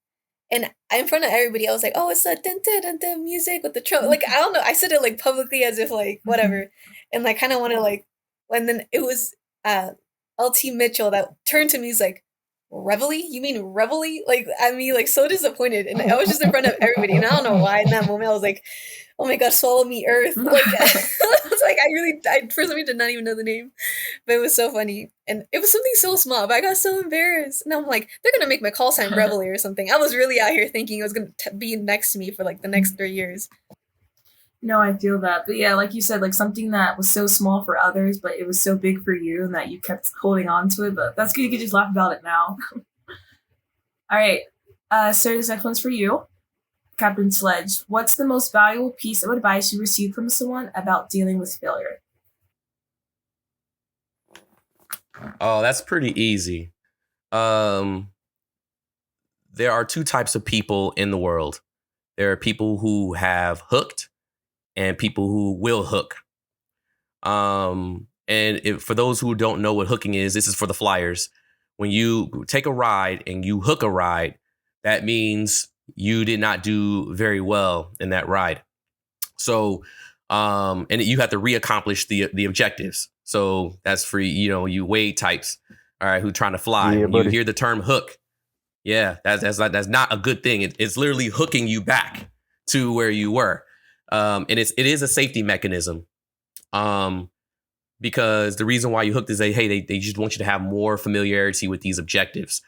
And in front of everybody, I was like, "Oh, it's that dun dun dun dun music with the trumpet." Like, I don't know. I said it like publicly as if like whatever, and like kind of want to like. And then it was LT Mitchell that turned to me. He's like, "Reveille? You mean reveille?" Like, I mean, like so disappointed, and I was just in front of everybody, and I don't know why in that moment I was like, "Oh my god, swallow me, Earth!" Like, I was like, I for some reason did not even know the name, but it was so funny, and it was something so small, but I got so embarrassed, and I'm like, they're gonna make my call sign reveille or something. I was really out here thinking it was gonna be next to me for like the next 3 years. No, I feel that. But yeah, like you said, like something that was so small for others, but it was so big for you and that you kept holding on to it. But that's good. You can just laugh about it now. All right. Sir, this next one's for you. Captain Sledge, what's the most valuable piece of advice you received from someone about dealing with failure? Oh, that's pretty easy. There are two types of people in the world. There are people who have hooked and people who will hook. For those who don't know what hooking is, this is for the flyers. When you take a ride and you hook a ride, that means you did not do very well in that ride. So, and you have to reaccomplish the objectives. So that's for, you Wade types, all right, who trying to fly. Yeah, When you hear the term hook, yeah, that's not a good thing. It's literally hooking you back to where you were. And it is a safety mechanism. Because the reason why you hooked is they just want you to have more familiarity with these objectives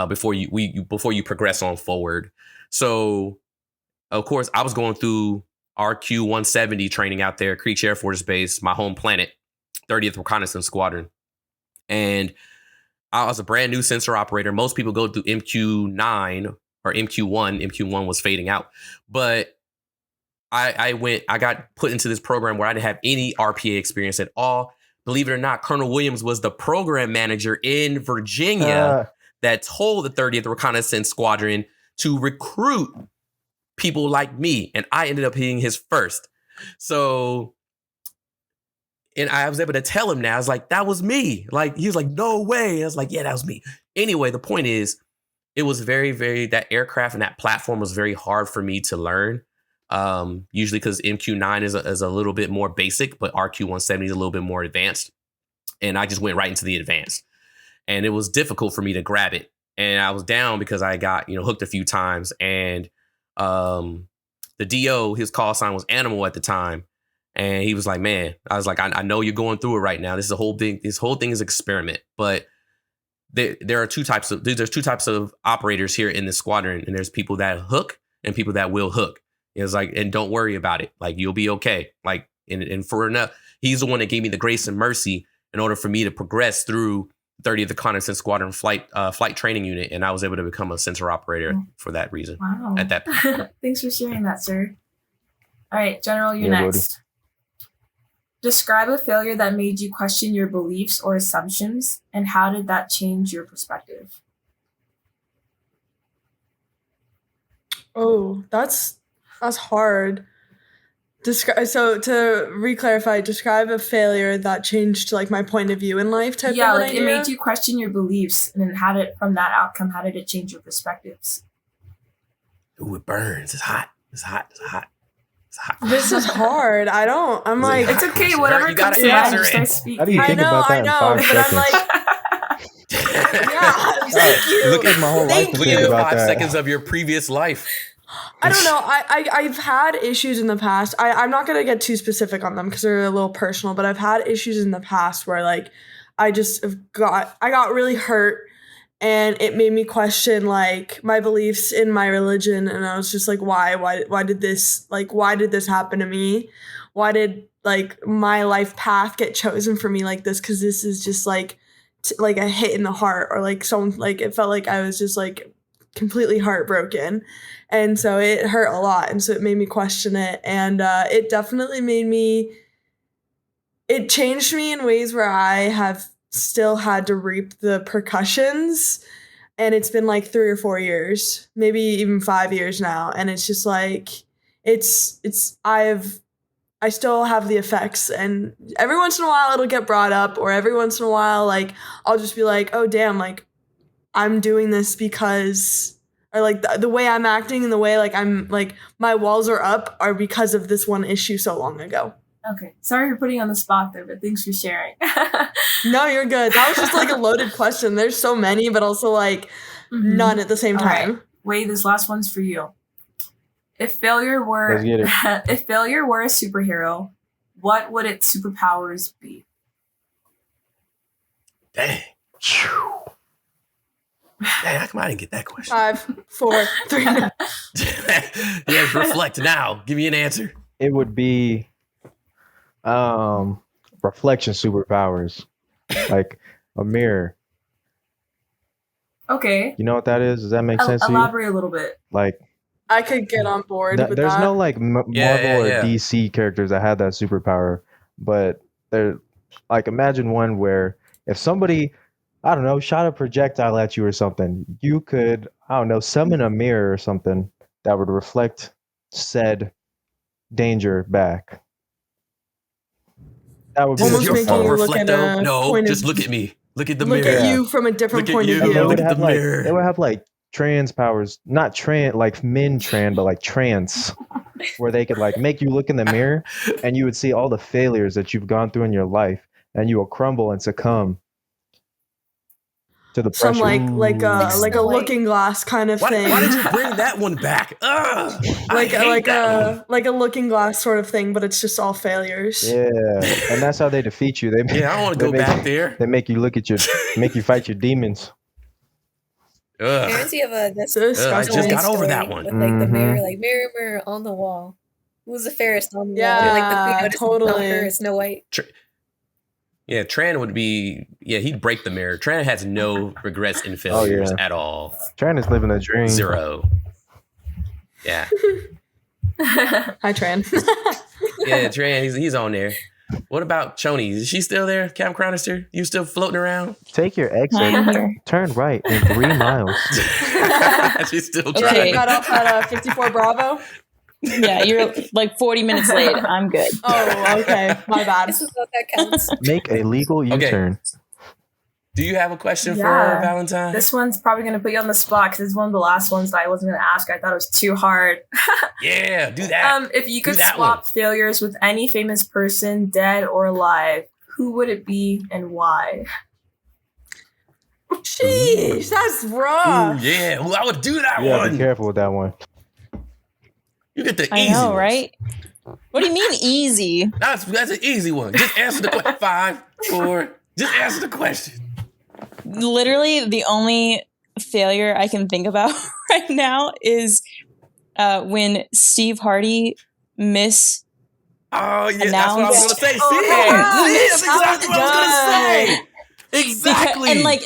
before you progress on forward. So, of course, I was going through RQ-170 training out there, Creech Air Force Base, my home planet, 30th Reconnaissance Squadron. And I was a brand new sensor operator. Most people go through MQ-9 or MQ-1. MQ-1 was fading out. But I got put into this program where I didn't have any RPA experience at all. Believe it or not, Colonel Williams was the program manager in Virginia that told the 30th Reconnaissance Squadron to recruit people like me. And I ended up being his first. So, and I was able to tell him now, I was like, that was me. Like, he was like, no way. I was like, yeah, that was me. Anyway, the point is, it was very, very, that aircraft and that platform was very hard for me to learn. Usually because MQ-9 is a little bit more basic, but RQ-170 is a little bit more advanced. And I just went right into the advanced. And it was difficult for me to grab it. And I was down because I got, hooked a few times. And the DO, his call sign was Animal at the time. And he was like, man, I was like, I know you're going through it right now. This whole thing is experiment. But there's two types of operators here in the squadron. And there's people that hook and people that will hook. It's like, and don't worry about it. Like, you'll be okay. Like, and for enough, he's the one that gave me the grace and mercy in order for me to progress through 30th Reconnaissance Squadron flight training unit. And I was able to become a sensor operator for that reason. Wow. At that point. Thanks for sharing that, sir. All right, General, you're next. Buddy. Describe a failure that made you question your beliefs or assumptions, and how did that change your perspective? Oh, that's hard. So to re-clarify, describe a failure that changed like my point of view in life type of idea? It made you question your beliefs, and then from that outcome, how did it change your perspectives? Ooh, it burns. It's hot. It's hot. It's hot. It's hot. This is hard. I'm like, it's okay. Whatever comes to mind, just start speaking. How do you think about that in 5 seconds? I'm like, yeah, thank you. Look at my whole life. Look at 5 seconds of your previous life. I don't know. I've had issues in the past. I'm not going to get too specific on them because they're a little personal, but I've had issues in the past where like I got really hurt, and it made me question like my beliefs in my religion. And I was just like, why did this happen to me? Why did like my life path get chosen for me like this? Cause this is just like a hit in the heart, or like someone, like it felt like I was just like completely heartbroken. And so it hurt a lot. And so it made me question it. And it definitely it changed me in ways where I have still had to reap the repercussions and it's been like 3 or 4 years, maybe even 5 years now, and it's just like I still have the effects, and every once in a while it'll get brought up, or every once in a while like I'll just be like, oh damn, like I'm doing this because, or like the way I'm acting and the way like I'm like my walls are up are because of this one issue so long ago. Okay, sorry for putting you on the spot there, but thanks for sharing. No, you're good. That was just like a loaded question. There's so many, but also like none at the same time. Right. Wait, this last one's for you. If failure were Let's get it. if failure were a superhero, what would its superpowers be? Dang. Dang, how come I didn't get that question? 5, 4, 3. Yes, reflect now. Give me an answer. It would be reflection superpowers, like a mirror. Okay. You know what that is? Does that make sense to you? Elaborate a little bit. Like, I could get on board with there's that. no like Marvel or yeah. DC characters that had that superpower, but they're like, imagine one where if somebody, I don't know, shot a projectile at you or something, you could, I don't know, summon a mirror or something that would reflect said danger back. That would be Almost the making superpower. you look at a No, point just of- look at me. Look at the Look mirror. at you from a different Look at point of you. view. They Look would at have the like mirror. they would have like trans powers, not trans like men trans, but like trance, where they could like make you look in the mirror and you would see all the failures that you've gone through in your life, and you will crumble and succumb to the Some pressure. like a Snow White. looking glass kind of thing. Why did you bring that one back? Ugh, like I hate like that one. a like a looking glass sort of thing, but it's just all failures. Yeah, and that's how they defeat you. They Yeah, I don't want to they go make- back there. They make you look at make you fight your demons. Parents, Ugh. you have a that's So this I is just got story over that one. with like the Mhm. mirror, like mirror, mirror on the wall. Who's the fairest on the Yeah, wall? Like the queen notices totally. not her, it's Snow White. Yeah, Tran would be. Yeah, he'd break the mirror. Tran has no regrets and failures at all. Trying to live in a dream. 0. Yeah, Hi, Tran. yeah. Tran, he's on there. What about Choni? Is she still there? Cam Cronister, you still floating around? Take your I am exit. here. Turn right in 3 miles. She's still Okay. trying. Got off at 54 Bravo. Yeah, you're like 40 minutes late. I'm good. Oh, okay. My bad. This is what that counts. Make a legal Okay. U-turn. Do you have a question for Yeah. Valentine? This one's probably going to put you on the spot because it's one of the last ones that I wasn't going to ask. I thought it was too hard. Yeah, do that. If you could Do that swap one. failures with any famous person, dead or alive, who would it be and why? Jeez, that's Ooh, rough. yeah, well, I would do that Yeah, be one. careful with that one. You get the I easy know, ones. right? What do you mean easy? That's an easy one. Just answer the question. 5, 4. Just answer the question. Literally, the only failure I can think about right now is when Steve Hardy missed. Oh yeah, that's what I was gonna say. See, Oh, yeah. See, that's exactly what I was gonna say. Exactly. And like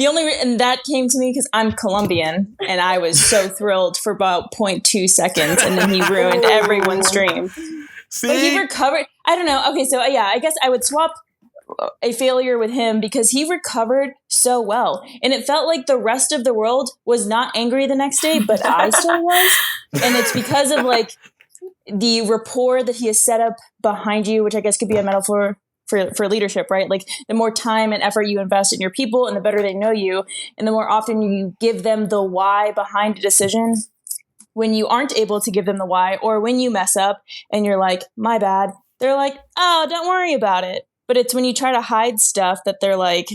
and that came to me because I'm Colombian and I was so thrilled for about 0.2 seconds and then he ruined everyone's dream. See, But he recovered. I don't know. Okay, so yeah, I guess I would swap a failure with him because he recovered so well. And it felt like the rest of the world was not angry the next day, but I still was. And it's because of like the rapport that he has set up behind you, which I guess could be a metaphor for leadership, right? Like the more time and effort you invest in your people and the better they know you, and the more often you give them the why behind a decision, when you aren't able to give them the why, or when you mess up and you're like, my bad, they're like, oh, don't worry about it. But it's when you try to hide stuff that they're like,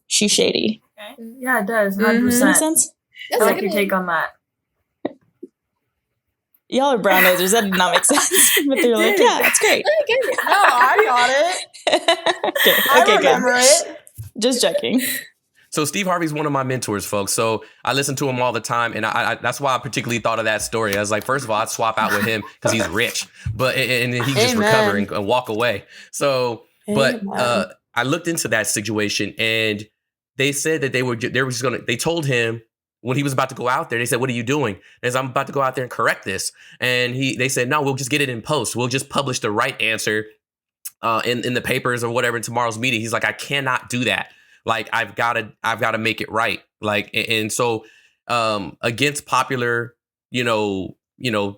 she's shady. Yeah, it does. 100%. Make sense? I That's like a your good take on that. Y'all are brown nosers. That did not make sense. But they're like, yeah, that's great. I get it. No, I got it. Okay, I good. remember it. Just checking. so Steve Harvey's one of my mentors, folks. So I listen to him all the time, and I that's why I particularly thought of that story. I was like, first of all, I'd swap out with him because he's rich, but and he just Amen. recover and walk away. So, but Amen. I looked into that situation, and they said that they were just gonna. They told him when he was about to go out there, they said, "What are you doing?" And he said, I'm about to go out there and correct this. And they said, "No, we'll just get it in post. We'll just publish the right answer in the papers or whatever in tomorrow's meeting." He's like, "I cannot do that. Like, I've got to make it right." Like, and so against popular,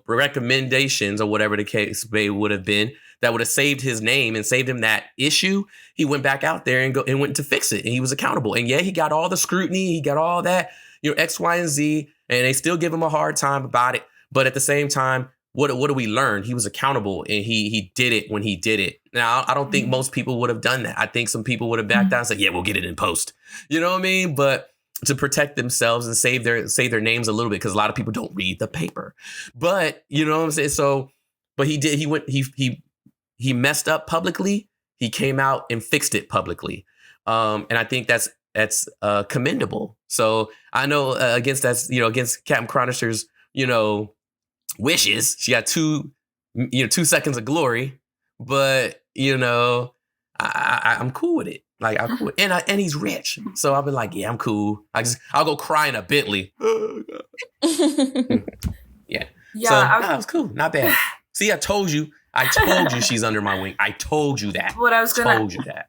recommendations or whatever the case may would have been, that would have saved his name and saved him that issue. He went back out there and went to fix it, and he was accountable. And yeah, he got all the scrutiny, he got all that, X, Y, and Z, and they still give him a hard time about it. But at the same time, what do we learn? He was accountable, and he did it when he did it. Now, I don't think most people would have done that. I think some people would have backed down and said, yeah, we'll get it in post. You know what I mean? But to protect themselves and save their names a little bit, because a lot of people don't read the paper. But you know what I'm saying? So, but he did. He messed up publicly. He came out and fixed it publicly, and I think that's commendable. So I know against Captain Chronister's wishes, she got 2 seconds of glory, but I'm cool with it. Like, I'm cool. And he's rich. So I'll be like, yeah, I'm cool. I'll go cry in a Bentley. Yeah. Yeah. So it was cool. Not bad. See, I told you she's under my wing. I told you that. Told you that.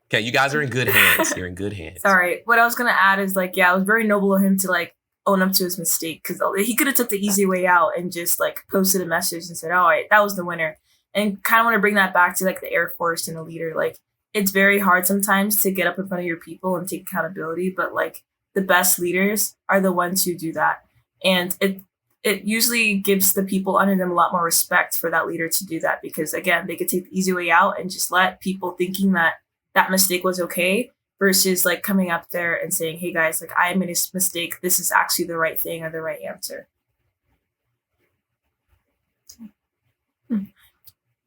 Okay, you guys are in good hands. You're in good hands. Sorry. What I was going to add is it was very noble of him to own up to his mistake, because he could have took the easy way out and just posted a message and said, all right, that was the winner. And kind of want to bring that back to the Air Force and a leader. It's very hard sometimes to get up in front of your people and take accountability, but the best leaders are the ones who do that. And it usually gives the people under them a lot more respect for that leader to do that, because again, they could take the easy way out and just let people thinking that mistake was okay, versus coming up there and saying, hey guys, I made a mistake. This is actually the right thing or the right answer.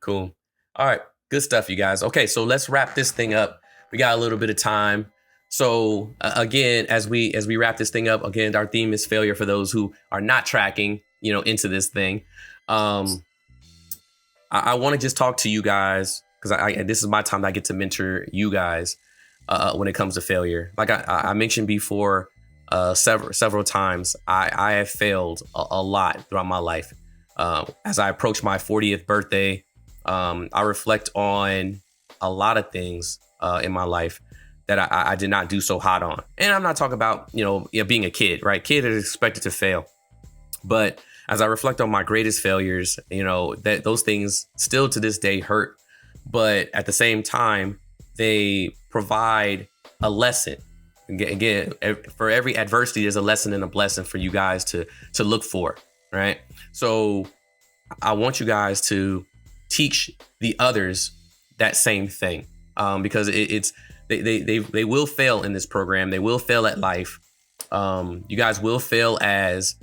Cool. All right. Good stuff, you guys. Okay, so let's wrap this thing up. We got a little bit of time. So again, as we wrap this thing up, again, our theme is failure for those who are not tracking, into this thing. I want to just talk to you guys, because this is my time that I get to mentor you guys when it comes to failure. Like I mentioned before, several times, I have failed a lot throughout my life. As I approach my 40th birthday, I reflect on a lot of things in my life that I did not do so hot on. And I'm not talking about, being a kid, right? Kid is expected to fail. But as I reflect on my greatest failures, that those things still to this day hurt. But at the same time, they provide a lesson. Again, for every adversity, there's a lesson and a blessing for you guys to look for, right? So I want you guys to teach the others that same thing, because they will fail in this program. They will fail at life. You guys will fail as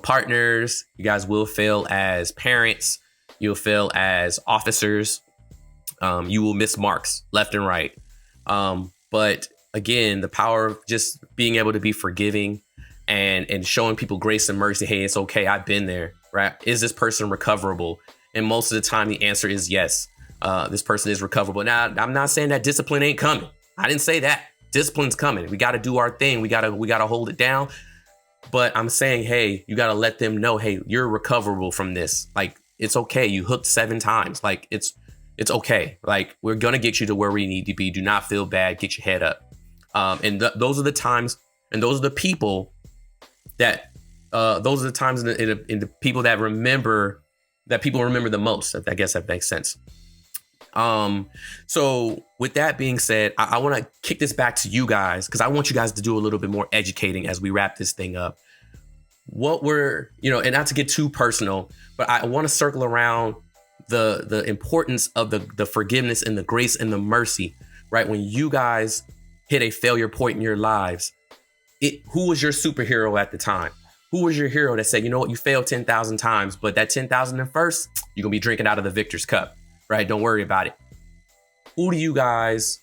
partners. You guys will fail as parents. You'll fail as officers. You will miss marks left and right. But again, the power of just being able to be forgiving and showing people grace and mercy. Hey, it's okay. I've been there, right? Is this person recoverable? And most of the time, the answer is yes. This person is recoverable. Now, I'm not saying that discipline ain't coming. I didn't say that. Discipline's coming. We got to do our thing. We got to hold it down. But I'm saying, hey, you got to let them know, hey, you're recoverable from this. It's okay. You hooked 7 times. It's okay. We're going to get you to where we need to be. Do not feel bad. Get your head up. And those are the times, and those are the people that, those are the times in the people that people remember the most. I guess that makes sense. So with that being said, I want to kick this back to you guys, because I want you guys to do a little bit more educating as we wrap this thing up. What we're, and not to get too personal, but I want to circle around the importance of the forgiveness and the grace and the mercy, right? When you guys hit a failure point in your lives, who was your superhero at the time? Who was your hero that said, you know what, you failed 10,000 times, but that 10,001st, you're going to be drinking out of the victor's cup, right? Don't worry about it. Who do you guys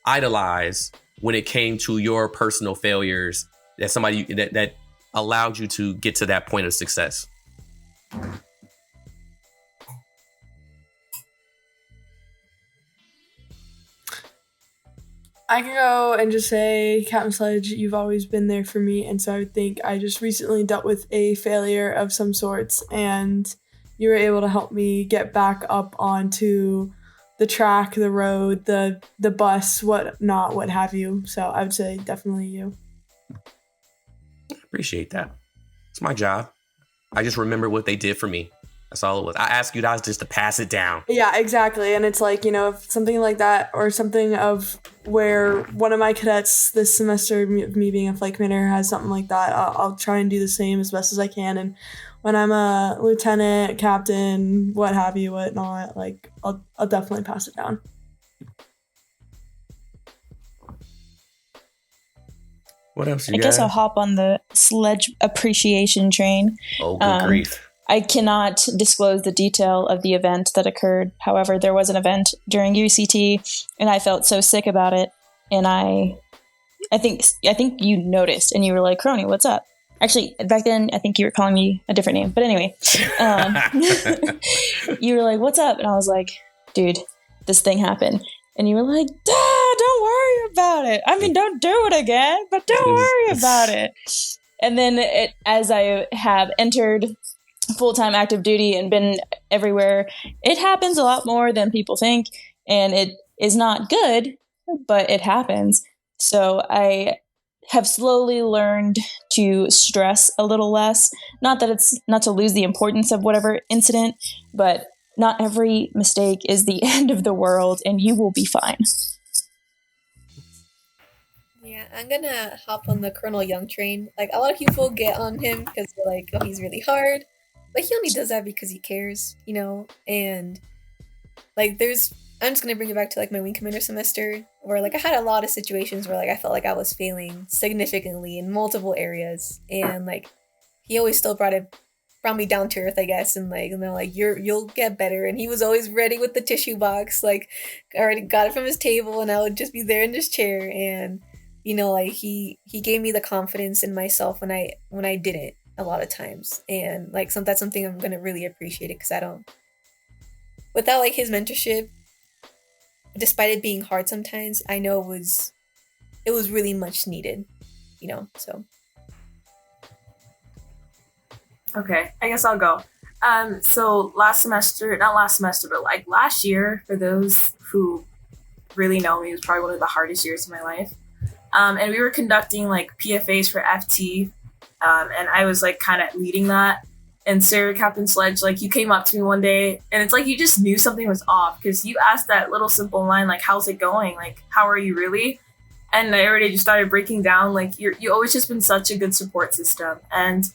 idolize when it came to your personal failures, that somebody that allowed you to get to that point of success? I can go and just say, Captain Sledge, you've always been there for me. And so I think I just recently dealt with a failure of some sorts, and you were able to help me get back up onto the track, the road, the bus, what have you. So I would say definitely you. Appreciate that. It's my job. I just remember what they did for me. That's all it was. I ask you guys just to pass it down. Yeah, exactly. And it's like, if something like that, or something of where one of my cadets this semester, me being a flight commander, has something like that, I'll try and do the same as best as I can. And when I'm a lieutenant, captain, what have you, whatnot, like I'll definitely pass it down. What else you I got? guess I'll hop on the sledge appreciation train. Oh, good grief. I cannot disclose the detail of the event that occurred. However, there was an event during UCT, and I felt so sick about it. And I think you noticed, and you were like, "Crony, what's up?" Actually, back then, I think you were calling me a different name. But anyway, you were like, "What's up?" And I was like, "Dude, this thing happened." And you were like, "Don't worry about it. I mean, don't do it again, but don't worry about it." And then as I have entered full-time active duty and been everywhere, it happens a lot more than people think, and it is not good, but it happens. So I have slowly learned to stress a little less. Not that it's not to lose the importance of whatever incident, but not every mistake is the end of the world, and you will be fine. Yeah, I'm gonna hop on the Colonel Young train. Like, a lot of people get on him because they're like, oh, he's really hard. But he only does that because he cares, And, like, I'm just gonna bring it back to, like, my wing commander semester, where, like, I had a lot of situations where, like, I felt like I was failing significantly in multiple areas. And, like, he always still brought me down to earth, I guess, and they're like, you'll get better. And he was always ready with the tissue box, like, I already got it from his table, and I would just be there in this chair. And, like, he gave me the confidence in myself when I didn't a lot of times. And, like, that's something I'm gonna really appreciate it, because without, like, his mentorship, despite it being hard sometimes, I know it was really much needed, so. Okay, I guess I'll go. So not last semester, but like last year, for those who really know me, it was probably one of the hardest years of my life. And we were conducting like PFAs for FT, and I was like kind of leading that. And Sarah, Captain Sledge, like, you came up to me one day, and it's like you just knew something was off, because you asked that little simple line, like, how's it going? Like, how are you really? And I already just started breaking down. Like, you always just been such a good support system. And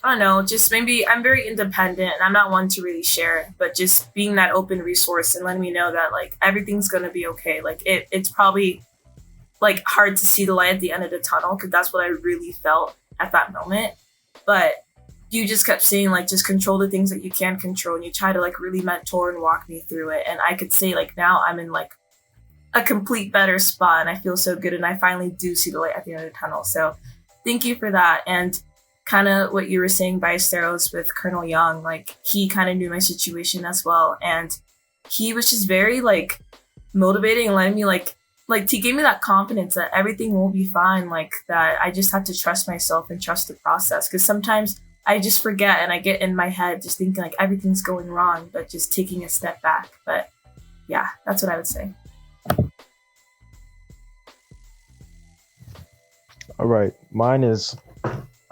I don't know, just maybe I'm very independent, and I'm not one to really share it, but just being that open resource and letting me know that, like, everything's going to be okay. Like, it's probably, like, hard to see the light at the end of the tunnel, because that's what I really felt at that moment. But you just kept saying, like, just control the things that you can control, and you try to, like, really mentor and walk me through it. And I could say, like, now I'm in, like, a complete better spot, and I feel so good, and I finally do see the light at the end of the tunnel. So thank you for that. And kind of what you were saying, Ballesteros, with Colonel Young, like, he kind of knew my situation as well, and he was just very, like, motivating and letting me, like he gave me that confidence that everything will be fine, like, that I just have to trust myself and trust the process, because sometimes I just forget, and I get in my head just thinking, like, everything's going wrong, but just taking a step back. But yeah, that's what I would say. All right, mine is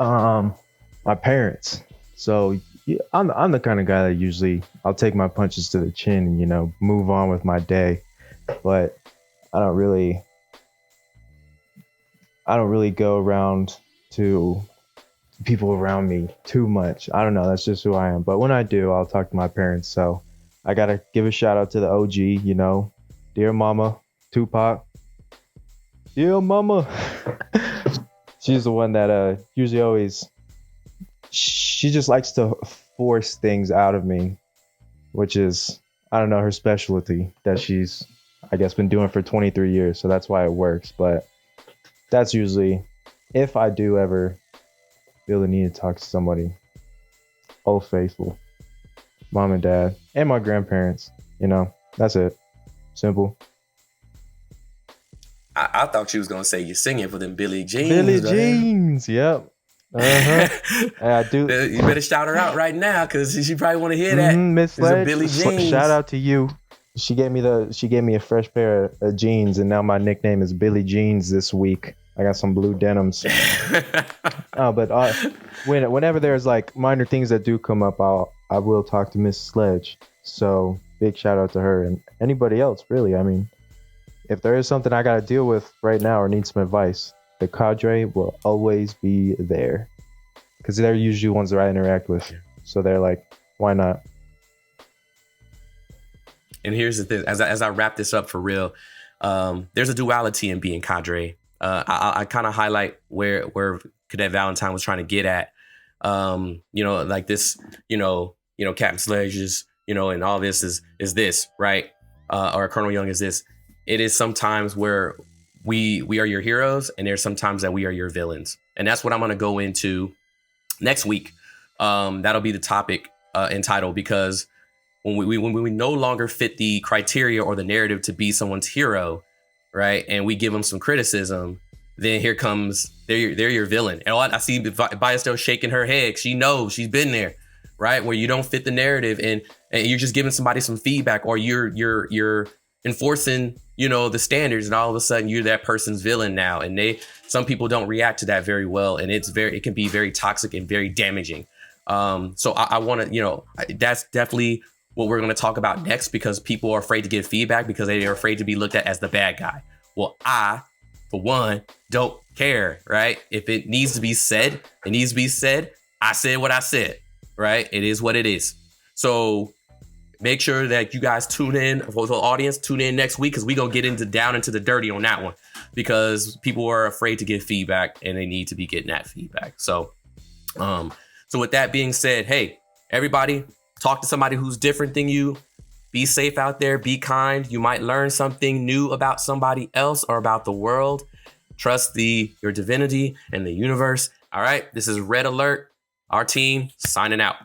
my parents. So yeah, I'm the kind of guy that usually I'll take my punches to the chin and move on with my day, but I don't really go around to people around me too much. I don't know, that's just who I am. But when I do, I'll talk to my parents. So I gotta give a shout out to the OG, dear mama, Tupac, dear mama. She's the one that usually always, she just likes to force things out of me, which is, I don't know, her specialty that she's, I guess, been doing for 23 years. So that's why it works. But that's usually, if I do ever feel the need to talk to somebody, Old Faithful, mom and dad, and my grandparents, that's it. Simple. I thought you was gonna say you're singing for them Billie Jeans. Billie Jeans, yep. I do. You better shout her out right now, because she probably want to hear that. Miss Sledge, Billie Jeans. Shout out to you. She gave me a fresh pair of jeans, and now my nickname is Billie Jeans this week. I got some blue denims. But whenever there's like minor things that do come up, I will talk to Miss Sledge. So big shout out to her and anybody else, really. I mean, if there is something I got to deal with right now or need some advice, the cadre will always be there because they're usually ones that I interact with. So they're like, why not? And here's the thing, as I wrap this up for real, there's a duality in being cadre. I kind of highlight where Cadet Valentine was trying to get at. Like this, Captain Sledge is, and all this is this, right? Or Colonel Young is this. It is sometimes where we are your heroes, and there's sometimes that we are your villains. And that's what I'm going to go into next week. That'll be the topic entitled, because when we no longer fit the criteria or the narrative to be someone's hero, right, and we give them some criticism, then here comes they're your villain. And I see Baya still shaking her head. She knows, she's been there, right, where you don't fit the narrative, and you're just giving somebody some feedback, or you're enforcing the standards, and all of a sudden you're that person's villain now. And some people don't react to that very well, and it can be very toxic and very damaging. So I want to, that's definitely what we're going to talk about next, because people are afraid to give feedback because they are afraid to be looked at as the bad guy. Well, I, for one, don't care, right? If it needs to be said, it needs to be said. I said what I said, right? It is what it is. So make sure that you guys tune in, for the audience, tune in next week, because we're going to get down into the dirty on that one, because people are afraid to give feedback and they need to be getting that feedback. So with that being said, hey, everybody, talk to somebody who's different than you. Be safe out there. Be kind. You might learn something new about somebody else or about the world. Trust your divinity and the universe. All right. This is R.E.D Alert. Our team signing out.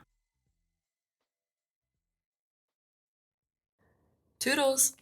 Toodles.